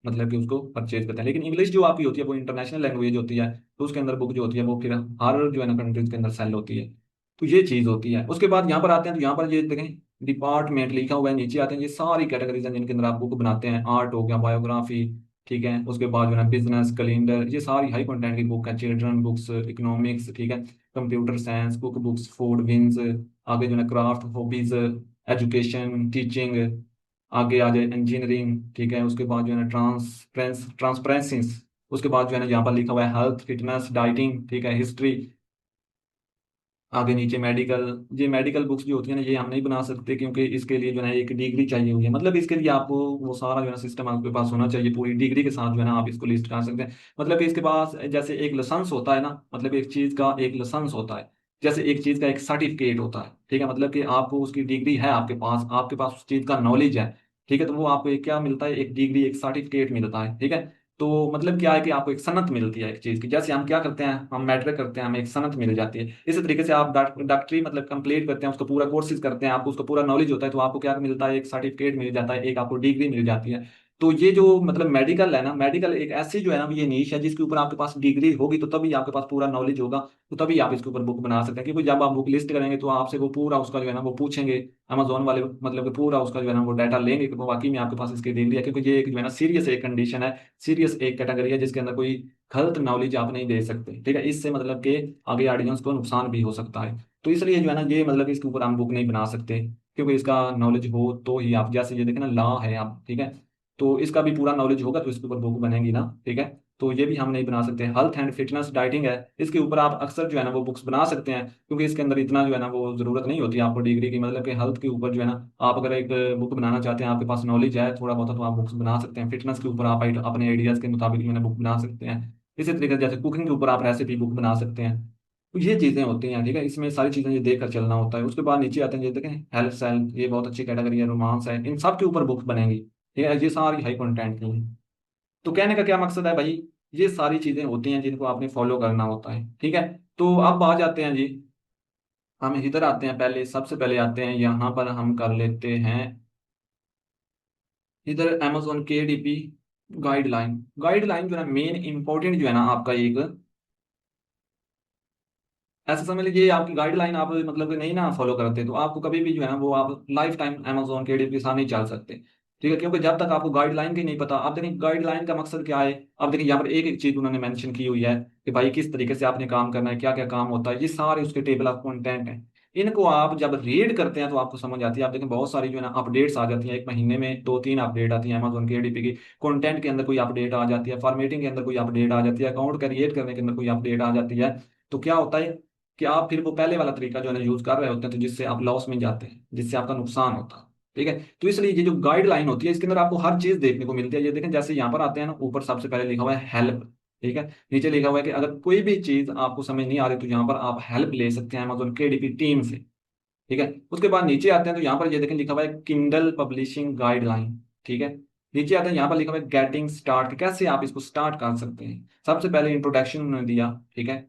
मतलब कि उसको परचेज करते हैं। लेकिन इंग्लिश जो आपकी होती है वो इंटरनेशनल लैंग्वेज होती है, तो उसके अंदर बुक जो होती है वो फिर हर जो है ना कंट्रीज के अंदर सेल होती है। तो ये चीज होती है। उसके बाद यहाँ पर आते हैं तो यहाँ पर ये देखें डिपार्टमेंट लिखा हुआ है, नीचे आते हैं ये सारी कैटेगरीज हैं जिनके अंदर आप बुक बनाते हैं। आर्ट हो गया, बायोग्राफी, ठीक है, उसके बाद जो है बिजनेस, कैलेंडर, ये सारी हाई कंटेंट की बुक है। चिल्ड्रन बुक्स, इकोनॉमिक्स, ठीक है, computer science, cook books, food wines, आगे जो है क्राफ्ट, हॉबीज, एजुकेशन, टीचिंग, आगे आ जाए इंजीनियरिंग, ठीक है, उसके बाद जो है ना ट्रांसपेरेंसीज, उसके बाद जो है ना यहाँ पर लिखा हुआ है हेल्थ, फिटनेस, डाइटिंग, ठीक है, हिस्ट्री, आगे नीचे मेडिकल। ये मेडिकल बुक्स जो होती है ना ये हम नहीं बना सकते क्योंकि इसके लिए जो है एक डिग्री चाहिए हुई है। मतलब इसके लिए आपको वो सारा जो है सिस्टम आपके पास होना चाहिए, पूरी डिग्री के साथ जो है ना आप इसको लिस्ट कर सकते हैं। मतलब कि इसके पास जैसे एक लाइसेंस होता है ना, मतलब एक चीज का एक लाइसेंस होता है, जैसे एक चीज का एक सर्टिफिकेट होता है। ठीक है, मतलब कि आपको उसकी डिग्री है, आपके पास उस चीज का नॉलेज है। ठीक है, तो वो आपको एक क्या मिलता है, एक डिग्री, एक सर्टिफिकेट मिलता है। ठीक है, तो मतलब क्या है कि आपको एक सनत मिलती है एक चीज की, जैसे हम क्या करते हैं, हम मैट्रिक करते हैं, हमें एक सनत मिल जाती है। इसी तरीके से आप डॉक्टरी मतलब कंप्लीट करते हैं, उसको पूरा कोर्सेज करते हैं, आपको उसका पूरा नॉलेज होता है, तो आपको क्या मिलता है, एक सर्टिफिकेट मिल जाता है, एक आपको डिग्री मिल जाती है। तो ये जो मतलब मेडिकल है ना, मेडिकल एक ऐसी जो है ना ये नीश है जिसके ऊपर आपके पास डिग्री होगी तो तभी आपके पास पूरा नॉलेज होगा, तो तभी आप इसके ऊपर बुक बना सकते हैं। क्योंकि जब आप बुक लिस्ट करेंगे तो आपसे वो पूरा उसका जो है ना वो पूछेंगे, अमेजोन वाले मतलब कि पूरा उसका जो है ना वो डाटा लेंगे कि वो वाकई में आपके पास इसकी डिग्री है। क्योंकि ये एक जो है ना सीरियस एक कंडीशन है, सीरियस एक कैटेगरी है जिसके अंदर कोई गलत नॉलेज आप नहीं दे सकते, ठीक है। इससे मतलब कि आगे ऑडियंस को नुकसान भी हो सकता है। तो इसलिए जो है ना ये मतलब कि इसके ऊपर हम बुक नहीं बना सकते, क्योंकि इसका नॉलेज हो तो ही आप, जैसे ये देखें ना लॉ है आप, ठीक है, तो इसका भी पूरा नॉलेज होगा तो इसके ऊपर बुक बनेगी ना, ठीक है। तो ये भी हम नहीं बना सकते। हेल्थ एंड फिटनेस डाइटिंग है, इसके ऊपर आप अक्सर जो है ना वो बुक्स बना सकते हैं, क्योंकि इसके अंदर इतना जो है ना वो जरूरत नहीं होती आपको डिग्री की। मतलब कि हेल्थ के ऊपर जो है ना आप अगर एक बुक बनाना चाहते हैं, आपके पास नॉलेज है थोड़ा बहुत, तो आप बुक्स बना सकते हैं। फिटनेस के ऊपर आप अपने आइडियाज के मुताबिक जो है ना बुक बना सकते हैं। इसी तरीके से जैसे कुकिंग के ऊपर आप रेसिपी बुक बना सकते हैं। तो ये चीजें होती हैं, ठीक है, इसमें सारी चीजें ये देख कर चलना होता है। उसके बाद नीचे आते हैं, ये देखें हेल्थ सेल्फ, ये बहुत अच्छी कैटेगरी है, रोमांस है, इन सब के ऊपर बुक्स बनेंगी, ठीक है, ये सारी हाई कंटेंट की हैं। तो कहने का क्या मकसद है भाई, ये सारी चीजें होती हैं जिनको आपने फॉलो करना होता है, ठीक है। तो अब आ जाते हैं जी, हम इधर आते हैं, पहले सबसे पहले आते हैं यहाँ पर, हम कर लेते हैं इधर amazon KDP गाइडलाइन। गाइडलाइन जो है मेन इंपॉर्टेंट जो है ना आपका एक, ऐसा समझ लीजिए आपकी गाइडलाइन आप मतलब कि नहीं ना फॉलो करते तो आपको कभी भी जो है ना वो आप लाइफ टाइम अमेजोन KDP के साथ नहीं चल सकते, ठीक है। क्योंकि जब तक आपको गाइडलाइन की नहीं पता, आप देखिए गाइडलाइन का मकसद क्या है। अब देखिए यहाँ पर एक एक चीज उन्होंने मेंशन की हुई है कि भाई किस तरीके से आपने काम करना है, क्या क्या काम होता है, ये सारे उसके टेबल ऑफ कंटेंट है। इनको आप जब रीड करते हैं तो आपको समझ आती है। आप देखें बहुत सारी जो है ना अपडेट्स आ जाती हैं, एक महीने में 2-3 अपडेट आती है अमेजोन KDP की। कंटेंट के अंदर कोई अपडेट आ जाती है, फॉर्मेटिंग के अंदर कोई अपडेट आ जाती है, अकाउंट क्रिएट करने के अंदर कोई अपडेट आ जाती है। तो क्या होता है कि आप फिर वो पहले वाला तरीका जो है ना यूज कर रहे होते हैं, तो जिससे आप लॉस में जाते हैं, जिससे आपका नुकसान होता है, ठीक है। तो इसलिए ये जो गाइडलाइन होती है इसके अंदर आपको हर चीज देखने को मिलती है। ये देखें जैसे यहाँ पर आते हैं ना, ऊपर सबसे पहले लिखा हुआ है हेल्प, ठीक है। नीचे लिखा हुआ है कि अगर कोई भी चीज आपको समझ नहीं आ रही तो यहाँ पर आप हेल्प ले सकते हैं अमेजोन KDP टीम से, ठीक है। उसके बाद नीचे आते हैं तो यहाँ पर ये देखें लिखा हुआ है किंडल पब्लिशिंग गाइडलाइन, ठीक है। नीचे आते हैं यहाँ पर लिखा हुआ है गेटिंग स्टार्ट, कैसे आप इसको स्टार्ट कर सकते हैं। सबसे पहले इंट्रोडक्शन उन्होंने दिया, ठीक है।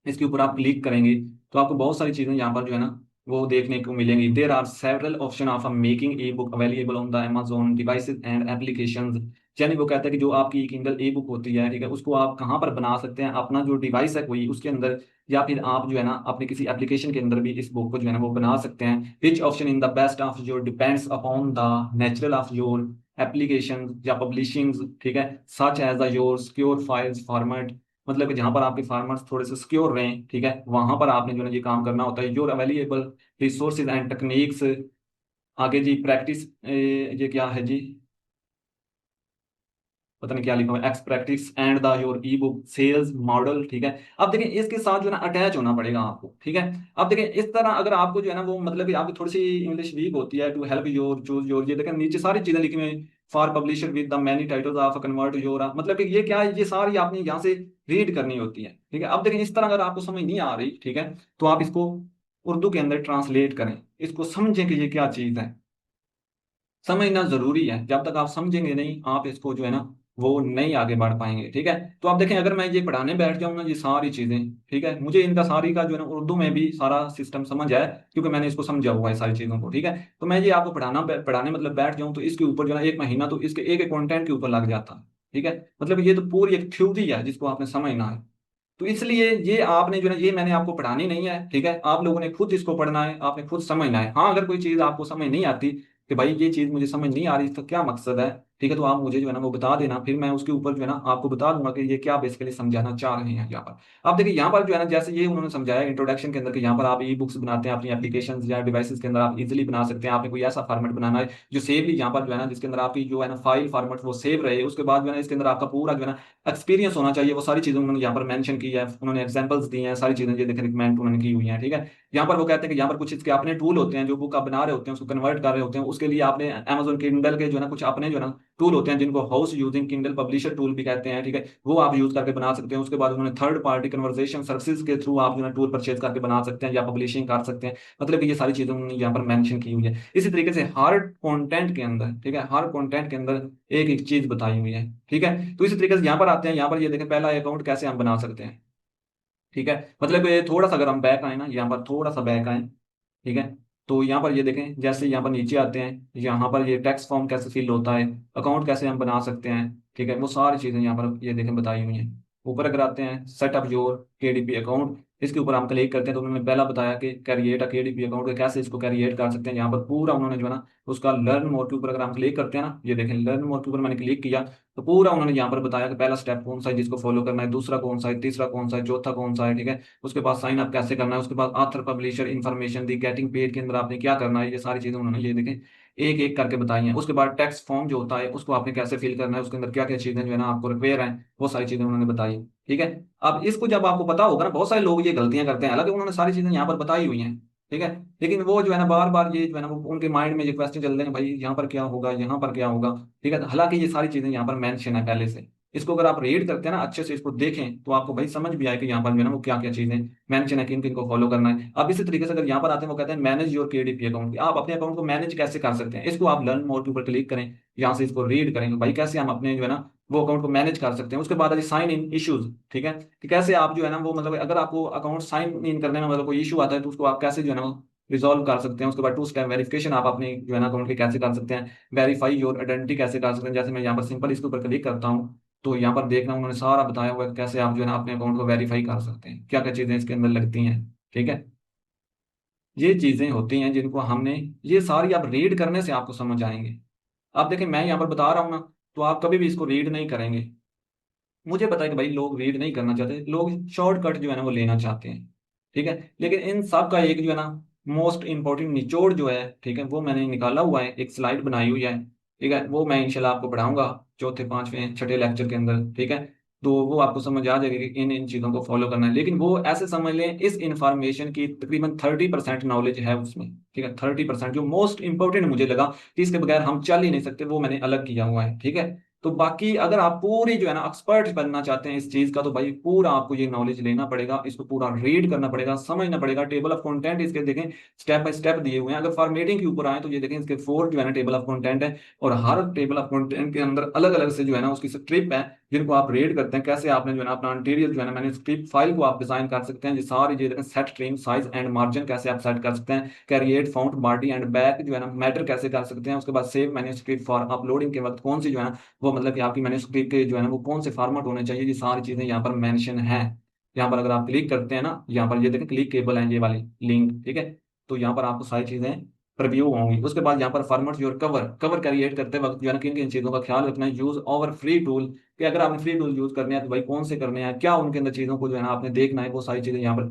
इसके ऊपर आप क्लिक करेंगे तो आपको बहुत सारी चीजें यहाँ पर जो है ना वो देखने को मिलेंगी। There are several option of making e book available on the Amazon devices and applications. यानी वो कहता है कि जो आपकी किंडल ई बुक होती है, ठीक है, उसको आप कहाँ पर बना सकते हैं, अपना जो डिवाइस है कोई उसके अंदर, या फिर आप जो है ना अपने किसी एप्लीकेशन के अंदर भी इस बुक को जो है ना वो बना सकते हैं। Which option in the best of your depends upon the natural of your application या पब्लिशिंग, ठीक है, such as the your secure files format. मतलब कि जहां पर आपके फार्मर्स थोड़े से सिक्योर रहें, ठीक है, वहां पर आपने जो है ना ये काम करना होता है। Your available resources and techniques, आगे जी प्रैक्टिस, ये क्या है जी, पता नहीं क्या लिखा हुआ है, x practice and the your e book sales model, ठीक है। अब देखिए इसके साथ जो है ना अटैच होना पड़ेगा आपको, ठीक है। अब देखिए इस तरह अगर आपको जो है ना वो मतलब कि आपकी थोड़ी सी इंग्लिश वीक होती है, to help your choose your, ये देखें नीचे सारी चीजें लिखी हुई हैं। For publisher with the many titles of convert your, मतलब कि ये क्या है, ये सारी आपने यहाँ से रीड करनी होती है, ठीक है। अब देखिए इस तरह अगर आपको समझ नहीं आ रही, ठीक है, तो आप इसको उर्दू के अंदर ट्रांसलेट करें, इसको समझें कि ये क्या चीज है। समझना जरूरी है, जब तक आप समझेंगे नहीं आप इसको जो है ना वो नहीं आगे बढ़ पाएंगे, ठीक है। तो आप देखें अगर मैं ये पढ़ाने बैठ जाऊंगा ये सारी चीजें, ठीक है, मुझे इनका सारी का जो है ना उर्दू में भी सारा सिस्टम समझ आए, क्योंकि मैंने इसको समझा हुआ है सारी चीजों को, ठीक है। तो मैं ये आपको पढ़ाने मतलब बैठ जाऊं तो इसके ऊपर जो है ना एक महीना तो इसके एक एक कंटेंट के ऊपर लग जाता है, ठीक है। मतलब ये तो पूरी एक थ्योरी है जिसको आपने समझना है। तो इसलिए ये आपने जो है ये मैंने आपको पढ़ानी नहीं है, ठीक है, आप लोगों ने खुद इसको पढ़ना है, आपने खुद समझना है। हाँ अगर कोई चीज आपको समझ नहीं आती कि भाई ये चीज मुझे समझ नहीं आ रही इसका क्या मकसद है, ठीक है, तो आप मुझे जो है ना वो बता देना, फिर मैं उसके ऊपर जो है ना आपको बता दूंगा कि ये क्या बेसिकली समझाना चाह रहे हैं यहाँ पर। आप देखिए यहाँ पर जो है ना जैसे ये उन्होंने समझाया इंट्रोडक्शन के अंदर कि यहाँ पर आप ई बुक्स बनाते हैं अपनी एप्लीकेशन या डिवाइसेस के अंदर आप इजिली बना सकते हैं। आपने कोई ऐसा फॉर्मेट बनाना है जो सेवली यहाँ पर जो है ना जिसके अंदर आपकी जो है ना फाइल फॉर्मेट वो सेव रहे, उसके बाद जो है ना इसके अंदर आपका पूरा जो है ना एक्सपीरियंस होना चाहिए। वो सारी चीजें उन्होंने यहाँ पर मेंशन की है, उन्होंने एग्जांपल्स दी हैं, सारी चीजें ये देखिए रिकमेंड उन्होंने की हुई हैं, ठीक है। यहाँ पर वो कहते हैं कि यहाँ पर कुछ इसके अपने टूल होते हैं जो बुक आप बना रहे होते हैं उसको कन्वर्ट कर रहे होते हैं, उसके लिए आपने Amazon Kindle के जो है ना कुछ अपने जो है ना टूल होते हैं जिनको house using Kindle publisher tool भी कहते हैं, ठीक है, वो आप यूज करके बना सकते हैं। उसके बाद उन्होंने थर्ड पार्टी कन्वर्सेशन सर्विसेज के थ्रू आप जो है टूल परचेज करके बना सकते हैं या पब्लिशिंग कर सकते हैं। मतलब कि ये सारी चीजें उन्होंने यहाँ पर मेंशन की हुई है। इसी तरीके से हर कंटेंट के अंदर, ठीक है, हर कंटेंट के अंदर एक एक चीज बताई हुई है, ठीक है। तो इसी तरीके से यहाँ पर आते हैं, यहाँ पर ये देखें पहला अकाउंट कैसे हम बना सकते हैं, ठीक है। मतलब ये थोड़ा सा अगर हम बैक आए ना, यहाँ पर थोड़ा सा बैक आए, ठीक है, तो यहाँ पर ये देखें जैसे यहाँ पर नीचे आते हैं, यहाँ पर ये टैक्स फॉर्म कैसे फिल होता है, अकाउंट कैसे हम बना सकते हैं, ठीक है, वो सारी चीजें यहाँ पर ये देखें बताई हुई हैं। ऊपर अगर आते हैं सेटअप योर केडीपी अकाउंट, इसके ऊपर हम क्लिक करते हैं तो उन्होंने पहला बताया कि क्रिएट अ केडीपी अकाउंट कैसे इसको क्रिएट कर सकते हैं। यहाँ पर पूरा उन्होंने जो है ना उसका लर्न मोर के ऊपर अगर हम क्लिक करते हैं ना, ये देखें लर्न मोर के ऊपर मैंने क्लिक किया तो पूरा उन्होंने यहाँ पर बताया कि पहला स्टेप कौन सा है जिसको फॉलो करना है, दूसरा कौन सा है, तीसरा कौन सा है, चौथा कौन सा है, ठीक है। उसके बाद साइन अप कैसे करना है, उसके बाद आथर पब्लिशर इन्फॉर्मेशन दी, गेटिंग पेड के अंदर आपने क्या करना है, ये सारी चीजें उन्होंने ये देखें एक एक करके बताई हैं। उसके बाद टैक्स फॉर्म जो होता है उसको आपने कैसे फिल करना है, उसके अंदर क्या क्या चीजें जो है ना आपको रिक्वायर हैं, वो सारी चीजें उन्होंने बताई, ठीक है। अब इसको जब आपको पता होगा ना, बहुत सारे लोग ये गलतियां करते हैं, हालांकि उन्होंने सारी चीजें यहाँ पर बताई हुई हैं, ठीक है, लेकिन वो जो है ना बार बार ये जो है ना वो उनके माइंड में ये क्वेश्चन चल रहे हैं भाई यहाँ पर क्या होगा, यहाँ पर क्या होगा, ठीक है। हालांकि ये सारी चीजें यहाँ पर मेंशन है पहले से। इसको अगर आप रीड करते हैं ना अच्छे से, इसको देखें तो आपको भाई समझ भी आए कि यहाँ पर जो है ना वो क्या क्या चीजें मेंशन है, किन किन को फॉलो करना है। अब इसी तरीके से अगर यहाँ पर आते हैं वो कहते हैं मैनेज योर केडीपी अकाउंट, आप अपने अकाउंट को मैनेज कैसे कर सकते हैं, इसको आप लर्न मोर के ऊपर क्लिक करें, यहाँ से इसको रीड करें भाई कैसे हम अपने जो है ना वो अकाउंट को मैनेज कर सकते हैं। उसके बाद साइन इन इश्यूज, ठीक है, कि कैसे आप जो है ना वो मतलब अगर आपको अकाउंट साइन इन करने में मतलब कोई इशू आता है तो उसको आप कैसे जो है ना रिजॉल्व कर सकते हैं। उसके बाद टू स्टेप वेरिफिकेशन आप अपने जो है ना अकाउंट के कैसे कर सकते हैं, वेरीफाई योर आइडेंटिटी कैसे कर सकते हैं। जैसे मैं यहाँ पर सिंपल इसके ऊपर क्लिक करता हूँ तो यहाँ पर देखना उन्होंने सारा बताया हुआ है कैसे आप जो है ना अपने अकाउंट को वेरीफाई कर सकते हैं, क्या क्या चीजें इसके अंदर लगती हैं, ठीक है। ये चीजें होती हैं जिनको हमने, ये सारी आप रीड करने से आपको समझ आएंगे। आप देखें मैं यहाँ पर बता रहा हूँ ना, तो आप कभी भी इसको रीड नहीं करेंगे। मुझे पता है कि भाई लोग रीड नहीं करना चाहते, लोग शॉर्टकट जो है ना वो लेना चाहते हैं, ठीक है। लेकिन इन सब का एक जो है ना मोस्ट इंपॉर्टेंट निचोड़ जो है, ठीक है, वो मैंने निकाला हुआ है, एक स्लाइड बनाई हुई है, ठीक है, वो मैं इंशाल्लाह आपको पढ़ाऊंगा चौथे पांचवें छठे लेक्चर के अंदर, ठीक है। तो वो आपको समझ आ जाएगा कि इन इन चीज़ों को फॉलो करना है। लेकिन वो ऐसे समझ लें इस इंफॉर्मेशन की तकरीबन 30% नॉलेज है उसमें, ठीक है, 30% जो मोस्ट इंपॉर्टेंट मुझे लगा कि इसके बगैर हम चल ही नहीं सकते, वो मैंने अलग किया हुआ है, ठीक है। तो बाकी अगर आप पूरी जो है ना एक्सपर्ट बनना चाहते हैं इस चीज का, तो भाई पूरा आपको ये नॉलेज लेना पड़ेगा, इसको पूरा रीड करना पड़ेगा, समझना पड़ेगा। टेबल ऑफ कंटेंट इसके देखें स्टेप बाय स्टेप दिए हुए हैं। अगर फॉर्मेटिंग के ऊपर आए तो ये देखें इसके 4 जो है ना टेबल ऑफ कंटेंट है, और हर टेबल ऑफ कंटेंट के अंदर अलग अलग से जो है ना उसकी स्ट्रिप है जिनको आप रीड करते हैं, कैसे आपने जो है ना अपना इंटीरियर जो है ना मैंने स्क्रिप्ट फाइल को आप डिजाइन कर सकते हैं। ये सारी चीजें set trim size and margin कैसे आप सेट कर सकते हैं, create fount body and back जो है ना मैटर कैसे कर सकते हैं। उसके बाद सेव मैन्युस्क्रिप्ट फॉर अपलोडिंग के वक्त कौन सी जो है ना वो मतलब कि आपकी मैन्युस्क्रिप्ट के जो है ना वो कौन से फॉर्मेट होने चाहिए, ये सारी चीजें यहाँ पर मेंशन है। यहाँ पर अगर आप क्लिक करते हैं ना, यहाँ पर ये देखें क्लिक केबल है ये वाली लिंक, ठीक है, तो यहाँ पर आपको सारी चीजें प्रीव्यू होंगी। उसके बाद यहाँ पर format your cover, cover create करते वक्त जो है ना किन किन चीजों का ख्याल रखना है। यूज ओवर फ्री टूल, कि अगर आपने फ्री टूल यूज करने हैं तो भाई कौन से करने हैं, क्या उनके अंदर चीजों को जो है ना आपने देखना है, वो सारी चीजें यहाँ पर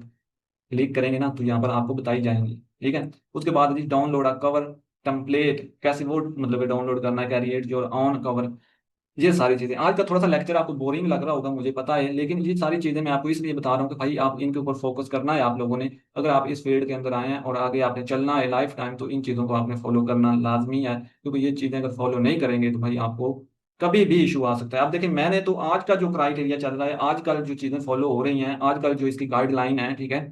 क्लिक करेंगे ना तो यहाँ पर आपको बताई जाएंगी, ठीक है। उसके बाद जी डाउनलोड अ कवर टेम्पलेट, कैसे वो मतलब डाउनलोड करना है, क्रिएट योर ऑन कवर, ये सारी चीजें। आज का थोड़ा सा लेक्चर आपको बोरिंग लग रहा होगा मुझे पता है, लेकिन ये सारी चीजें मैं आपको इसलिए बता रहा हूँ कि भाई आप इनके ऊपर फोकस करना है आप लोगों ने। अगर आप इस फील्ड के अंदर आए हैं और आगे आपने चलना है लाइफ टाइम, तो इन चीजों को आपने फॉलो करना लाजमी है, क्योंकि ये चीजें अगर फॉलो नहीं करेंगे तो भाई आपको कभी भी इशू आ सकता है। आप देखिए मैंने तो आज का जो क्राइटेरिया चल रहा है, आजकल जो चीजें फॉलो हो रही हैं, आजकल जो इसकी गाइडलाइन है, ठीक है,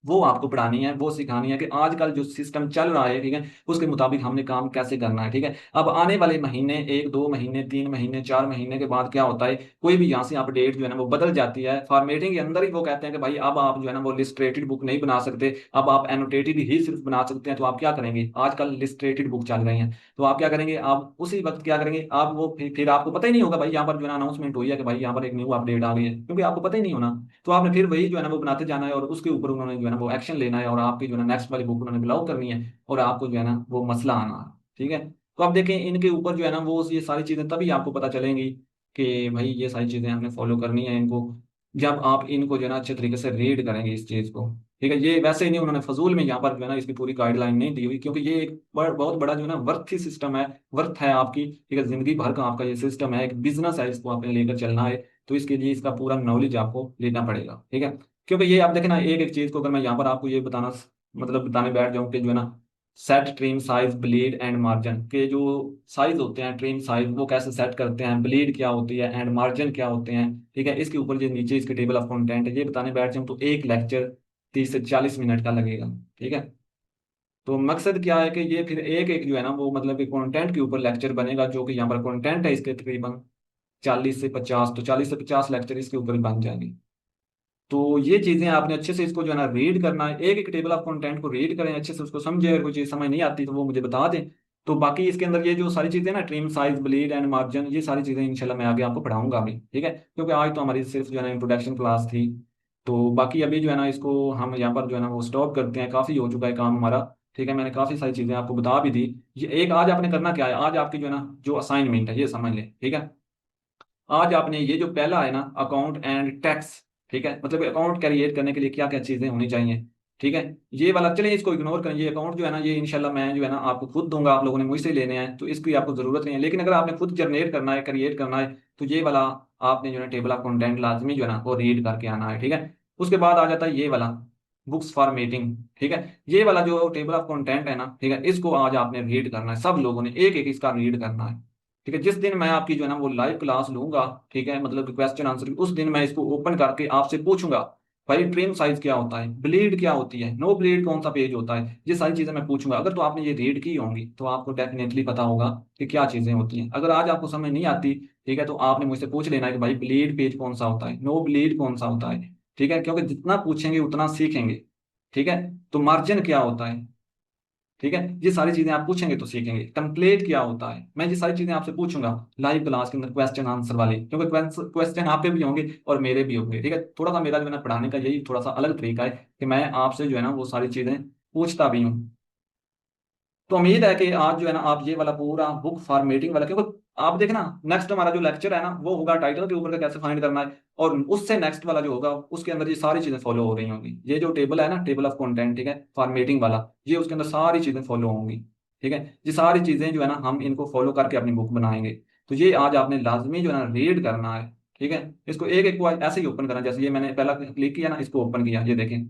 वो आपको पढ़ानी है, वो सिखानी है कि आजकल जो सिस्टम चल रहा है, ठीक है, उसके मुताबिक हमने काम कैसे करना है, ठीक है। अब आने वाले महीने 1 2 महीने 3 महीने 4 महीने के बाद क्या होता है, कोई भी यहाँ से अपडेट जो है ना वो बदल जाती है। फॉर्मेटिंग के अंदर ही वो कहते हैं कि भाई अब आप जो है ना वो लिस्ट्रेटेड बुक नहीं बना सकते, अब आप एनोटेटेड ही सिर्फ बना सकते हैं। तो आप क्या करेंगे, आजकल लिस्ट्रेटेड बुक चल रही हैं, तो आप क्या करेंगे, आप उसी वक्त क्या करेंगे, आप वो फिर आपको पता ही नहीं होगा भाई यहाँ पर जो है अनाउंसमेंट हुई है कि भाई यहाँ पर एक न्यू अपडेट आ गई है, क्योंकि आपको पता ही नहीं होना। तो आपने फिर वही जो है ना वो बनाते जाना है, और उसके ऊपर उन्होंने जो है ना वो एक्शन लेना है, और आपकी जो है ना नेक्स्ट वाली बुक उन्होंने ब्लॉक करनी है, और आपको जो है ना वो मसला आना है, ठीक है। तो आप देखें इनके ऊपर जो है ना वो ये सारी चीजें तभी आपको पता चलेंगी कि भाई ये सारी चीजें हमने फॉलो करनी है इनको, जब आप इनको जो है ना अच्छे तरीके से रीड करेंगे इस चीज को, ठीक है। ये वैसे ही नहीं उन्होंने फजूल में यहाँ पर जो है ना इसकी पूरी गाइडलाइन नहीं दी हुई, क्योंकि ये एक बहुत बड़ा जो है ना वर्थ ही सिस्टम है, वर्थ है आपकी, ठीक है, जिंदगी भर का आपका ये सिस्टम है, एक बिजनेस है, इसको आपने लेकर चलना है। तो इसके लिए इसका पूरा नॉलेज आपको लेना पड़ेगा, ठीक है। क्योंकि ये आप देखें ना एक एक चीज को अगर मैं यहाँ पर आपको ये बताना मतलब बताने बैठ जाऊं कि जो है ना set trim size bleed and margin के जो साइज होते हैं, ट्रिम साइज वो कैसे सेट करते हैं, ब्लीड क्या होती है एंड मार्जिन क्या होते हैं, ठीक है। इसके ऊपर जो नीचे इसके टेबल ऑफ कंटेंट है, ये बताने बैठ जाऊँ तो एक लेक्चर 30 से 40 मिनट का लगेगा, ठीक है। तो मकसद क्या है कि ये फिर एक एक जो है ना वो मतलब कि कंटेंट के ऊपर लेक्चर बनेगा, जो कि यहाँ पर कंटेंट है इसके तकरीबन 40 से 50, तो 40 से 50 लेक्चर इसके ऊपर बन जाएंगे। तो ये चीजें आपने अच्छे से इसको जो है ना रीड करना है, एक एक टेबल ऑफ कंटेंट को रीड करें अच्छे से, उसको समझे। अगर कोई चीज समझ नहीं आती तो वो मुझे बता दें। तो बाकी इसके अंदर ये जो सारी चीजें ना, trim size bleed and margin, ये सारी चीजें इंशाल्लाह मैं आगे आपको पढ़ाऊंगा अभी, ठीक है। क्योंकि आज तो हमारी सिर्फ जो है ना इंट्रोडक्शन क्लास थी। तो बाकी अभी जो है ना इसको हम यहाँ पर जो है ना वो स्टॉप करते हैं, काफी हो चुका है काम हमारा, ठीक है। मैंने काफी सारी चीजें आपको बता भी दी। ये एक आज आपने करना क्या है, आज आपकी जो है ना जो असाइनमेंट है ये समझ लें, ठीक है। आज आपने ये जो पहला है ना अकाउंट एंड टैक्स, ठीक है, मतलब अकाउंट क्रिएट करने के लिए क्या क्या चीजें होनी चाहिए, ठीक है। ये वाला चलिए इसको इग्नोर करें, ये अकाउंट जो है ना ये इंशाल्लाह मैं जो है ना आपको खुद दूंगा, आप लोगों ने मुझसे लेने हैं तो इसकी आपको जरूरत नहीं है। लेकिन अगर आपने खुद जनरेट करना है, क्रिएट करना है, तो ये वाला आपने जो है टेबल ऑफ कंटेंट लाजमी जो है ना वो रीड करके आना है, ठीक है। उसके बाद आ जाता है ये वाला बुक्स फॉर मीटिंग, ठीक है। ये वाला जो टेबल ऑफ कंटेंट है ना, ठीक है, इसको आज आपने रीड करना है, सब लोगों ने एक एक इसका रीड करना है, ठीक है। जिस दिन मैं आपकी जो है ना वो लाइव क्लास लूंगा, ठीक है, मतलब क्वेश्चन आंसर, उस दिन मैं इसको ओपन करके आपसे पूछूंगा भाई ट्रिम साइज क्या होता है, ब्लीड क्या होती है, नो ब्लीड कौन सा पेज होता है, ये सारी चीजें मैं पूछूंगा। अगर तो आपने ये रीड की होंगी तो आपको डेफिनेटली पता होगा कि क्या चीजें होती हैं। अगर आज आपको समझ नहीं आती, ठीक है, तो आपने मुझसे पूछ लेना है कि भाई ब्लीड पेज कौन सा होता है, नो ब्लीड कौन सा होता है, ठीक है। क्योंकि जितना पूछेंगे उतना सीखेंगे, ठीक है। तो मार्जिन क्या होता है, ठीक है, ये सारी चीजें आप पूछेंगे तो सीखेंगे। टेम्पलेट क्या होता है, मैं ये सारी चीजें आपसे पूछूंगा लाइव क्लास के अंदर क्वेश्चन आंसर वाले, क्योंकि क्वेश्चन आपके भी होंगे और मेरे भी होंगे, ठीक है। थोड़ा सा मेरा जो है ना पढ़ाने का यही थोड़ा सा अलग तरीका है कि मैं आपसे जो है ना वो सारी चीजें पूछता भी हूँ। तो उम्मीद है कि आज जो है ना आप ये वाला पूरा बुक फॉर्मेटिंग वाला, क्योंकि आप देखना नेक्स्ट हमारा जो लेक्चर है ना वो होगा टाइटल के ऊपर का कैसे फाइंड करना है, और उससे नेक्स्ट वाला जो होगा उसके अंदर ये सारी चीजें फॉलो हो रही होंगी। ये जो टेबल है ना, टेबल ऑफ कंटेंट, ठीक है, फॉर्मेटिंग वाला, ये उसके अंदर सारी चीजें फॉलो होंगी, ठीक है। ये सारी चीजें जो है ना हम इनको फॉलो करके अपनी बुक बनाएंगे। तो ये आज आपने लाजमी जो है ना रीड करना है, ठीक है। इसको एक एक को ऐसे ही ओपन करना, जैसे ये मैंने पहला क्लिक किया ना, इसको ओपन किया, ये देखें।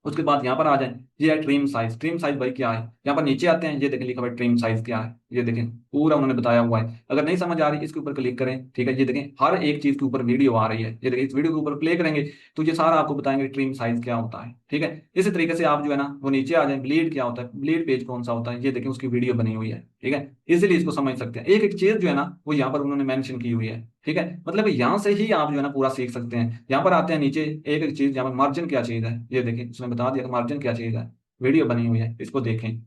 उसके बाद यहाँ पर आ जाए, ये है ट्रिम साइज। ट्रिम साइज भाई क्या है, यहाँ पर नीचे आते हैं, ये देखें लिखा हुआ है ट्रिम साइज क्या है, ये देखें पूरा उन्होंने बताया हुआ है। अगर नहीं समझ आ रही इसके ऊपर क्लिक करें, ठीक है, ये देखें हर एक चीज के ऊपर वीडियो आ रही है, ये देखें इस वीडियो के ऊपर प्ले करेंगे तो ये सारा आपको बताएंगे ट्रिम साइज क्या होता है, ठीक है। इसी तरीके से आप जो है ना वो नीचे आ जाए, ब्लीड क्या होता है, ब्लीड पेज कौन सा होता है, ये देखें उसकी वीडियो बनी हुई है, ठीक है। इसीलिए इसको समझ सकते हैं, एक एक चीज जो है ना वो यहाँ पर उन्होंने मेंशन की हुई है, ठीक है। मतलब यहाँ से ही आप जो है ना पूरा सीख सकते हैं। यहाँ पर आते हैं नीचे, एक एक चीज यहाँ पर मार्जिन क्या चीज है, ये देखें उसने बता दिया मार्जिन क्या चीज है, वीडियो बनी हुई है, इसको देखें।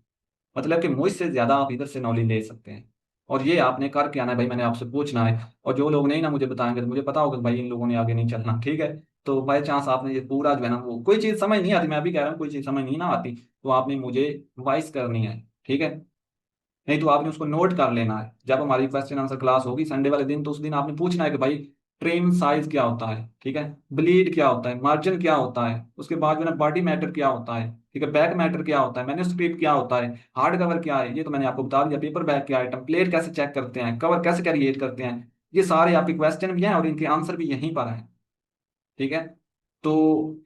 मतलब कि मुझसे ज्यादा आप इधर से नॉलेज ले सकते हैं। और ये आपने करके आना है भाई, मैंने आपसे पूछना है। और जो लोग नहीं ना मुझे बताएंगे तो मुझे पता होगा कि भाई इन लोगों ने आगे नहीं चलना, ठीक है। तो बाई चांस आपने ये पूरा जो है ना वो कोई चीज समझ नहीं आती, मैं अभी कह रहा हूँ कोई चीज समझ नहीं ना आती, तो आपने मुझे वॉइस करनी है, ठीक है। नहीं तो आपने उसको नोट कर लेना है, जब हमारी क्वेश्चन आंसर क्लास होगी संडे वाले दिन, तो उस दिन आपने पूछना है कि भाई ट्रेन साइज क्या होता है, ठीक है, ब्लीड क्या होता है, मार्जिन क्या होता है, उसके बाद जो है बॉडी मैटर क्या होता है, ठीक है, बैक मैटर क्या होता है, मैन्युस्क्रिप्ट क्या होता है, हार्ड कवर क्या है, ये तो मैंने आपको बता दिया, पेपर बैक क्या है, टेम्पलेट कैसे चेक करते हैं, कवर कैसे क्रिएट करते हैं, ये सारे आपके क्वेश्चन भी हैं और इनके आंसर भी यहीं पर हैं, ठीक है। तो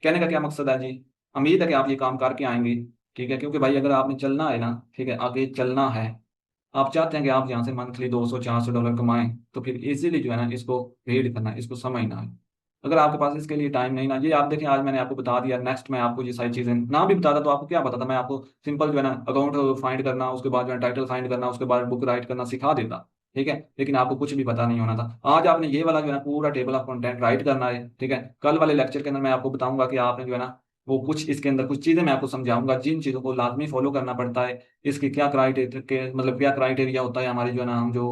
कहने का क्या मकसद है जी, उम्मीद है कि आप ये काम करके आएंगे, ठीक है। क्योंकि भाई अगर आपने चलना है ना, ठीक है, आगे चलना है, आप चाहते हैं कि आप यहाँ से मंथली 200 400 डॉलर कमाएं, तो फिर इजीली जो है ना इसको रीड करना है, इसको समझना है। अगर आपके पास इसके लिए टाइम नहीं ना, ये आप देखें आज मैंने आपको बता दिया, नेक्स्ट मैं आपको ये सारी चीजें ना भी बताता तो आपको क्या पता था, मैं आपको सिंपल जो है ना अकाउंट फाइंड करना, उसके बाद जो है टाइटल फाइंड करना, उसके बाद बुक राइट करना सिखा देता, ठीक है। लेकिन आपको कुछ भी पता नहीं होना था। आज आपने ये वाला जो है ना पूरा टेबल ऑफ कंटेंट राइट करना है, ठीक है। कल वाले लेक्चर के अंदर मैं आपको बताऊंगा कि आपने जो है ना वो कुछ इसके अंदर कुछ चीजें मैं आपको समझाऊंगा जिन चीजों को लाजमी फॉलो करना पड़ता है। इसके क्या क्राइटेरिया के मतलब क्या क्राइटेरिया होता है हमारी जो है ना, हम जो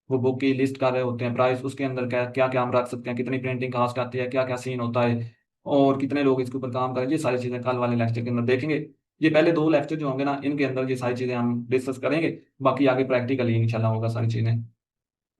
वो बुक की लिस्ट कर रहे होते हैं, प्राइस उसके अंदर क्या क्या क्या हम रख सकते हैं, कितनी प्रिंटिंग कास्ट आती है, क्या क्या सीन होता है, और कितने लोग इसके ऊपर काम करें, ये सारी चीजें कल वाले लेक्चर के अंदर देखेंगे। ये पहले दो लेक्चर जो होंगे ना इनके अंदर ये सारी चीजें हम डिस्कस करेंगे, बाकी आगे प्रैक्टिकली इंशाल्लाह होगा सारी चीजें।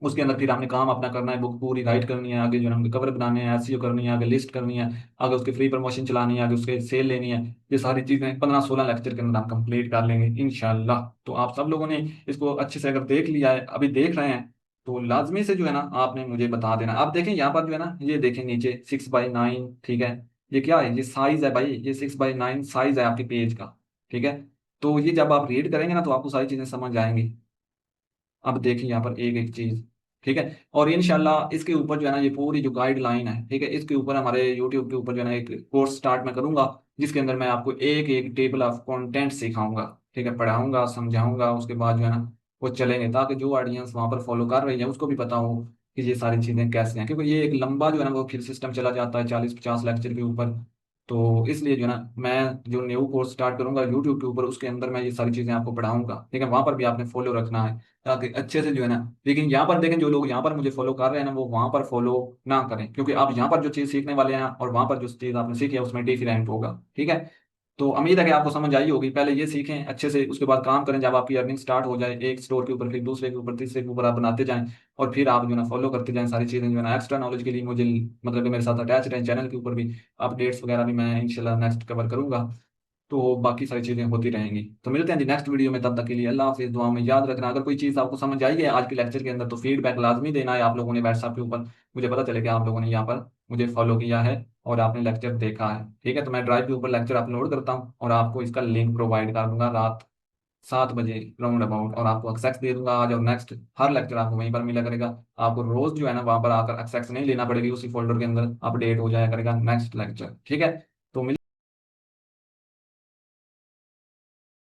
उसके अंदर फिर हमने काम अपना करना है, बुक पूरी राइट करनी है, आगे जो है हमने कवर बनाने हैं, एसईओ करनी है, आगे लिस्ट करनी है, आगे उसके फ्री प्रमोशन चलानी है, आगे उसके सेल लेनी है। ये सारी चीजें 15 16 लेक्चर के अंदर हम कंप्लीट कर लेंगे इंशाल्लाह। तो आप सब लोगों ने इसको अच्छे से अगर देख लिया है, अभी देख रहे हैं, तो लाजमी से जो है ना आपने मुझे बता देना। आप देखें यहाँ पर जो है ना, ये देखें नीचे 6x9, ठीक है, ये क्या है, ये साइज है भाई, ये 6x9 साइज है आपके पेज का, ठीक है। तो ये जब आप रीड करेंगे ना तो आपको सारी चीजें समझ आएंगी। अब देखिए यहाँ पर एक एक चीज, ठीक है। और इंशाल्लाह इसके ऊपर जो है ना ये पूरी जो गाइडलाइन है, ठीक है, इसके ऊपर हमारे यूट्यूब के ऊपर जो है ना एक कोर्स स्टार्ट मैं करूंगा, जिसके अंदर मैं आपको एक एक टेबल ऑफ कंटेंट सिखाऊंगा, ठीक है, पढ़ाऊंगा, समझाऊंगा, उसके बाद जो है ना वो चलेंगे, ताकि जो ऑडियंस वहां पर फॉलो कर रही है उसको भी पता हो कि ये सारी चीजें कैसे हैं, क्योंकि ये एक लंबा जो है ना वो फिर सिस्टम चला जाता है 40-50 लेक्चर के ऊपर। तो इसलिए जो है ना मैं जो न्यू कोर्स स्टार्ट करूंगा यूट्यूब के ऊपर, उसके अंदर मैं ये सारी चीजें आपको पढ़ाऊंगा, ठीक है, वहां पर भी आपने फॉलो रखना है, ताकि अच्छे से जो है ना। लेकिन यहाँ पर देखें, जो लोग यहाँ पर मुझे फॉलो कर रहे हैं ना वो वहां पर फॉलो ना करें, क्योंकि आप यहाँ पर जो चीज सीखने वाले हैं और वहां पर जो चीज आपने सीखी है उसमें डिफरेंट होगा, ठीक है। तो उम्मीद है कि आपको समझ आई होगी। पहले ये सीखें अच्छे से, उसके बाद काम करें, जब आपकी अर्निंग स्टार्ट हो जाए एक स्टोर के ऊपर, फिर दूसरे के ऊपर, तीसरे के ऊपर आप बनाते जाएं, और फिर आप जो है ना फॉलो करते जाएं सारी चीजें जो है ना। एक्स्ट्रा नॉलेज के लिए मुझे मतलब कि मेरे साथ अटैच रहें, चैनल के ऊपर भी अपडेट्स वगैरह भी मैं इंशाल्लाह नेक्स्ट कवर करूंगा। तो बाकी सारी चीजें होती रहेंगी। तो मिलते हैं जी नेक्स्ट वीडियो में, तब तक के लिए अल्लाह हाफिज़। दुआ में याद रखना, अगर कोई चीज़ आपको समझ आई है आज के लेक्चर के अंदर तो फीडबैक लाजमी देना है आप लोगों ने व्हाट्सएप के ऊपर, मुझे पता चले कि आप लोगों ने यहाँ पर मुझे फॉलो किया है और आपने लेक्चर देखा है, ठीक है। तो मैं ड्राइव के ऊपर लेक्चर अपलोड करता हूँ और आपको इसका लिंक प्रोवाइड कर दूंगा रात 7 बजे राउंड अबाउट, और आपको एक्सेस दे दूंगा आज, और नेक्स्ट हर लेक्चर आपको वहीं पर मिला करेगा। आपको रोज जो है ना वहां पर आकर एक्सेस नहीं लेना पड़ेगी, उसी फोल्डर के अंदर अपडेट हो जाया करेगा नेक्स्ट लेक्चर, ठीक है।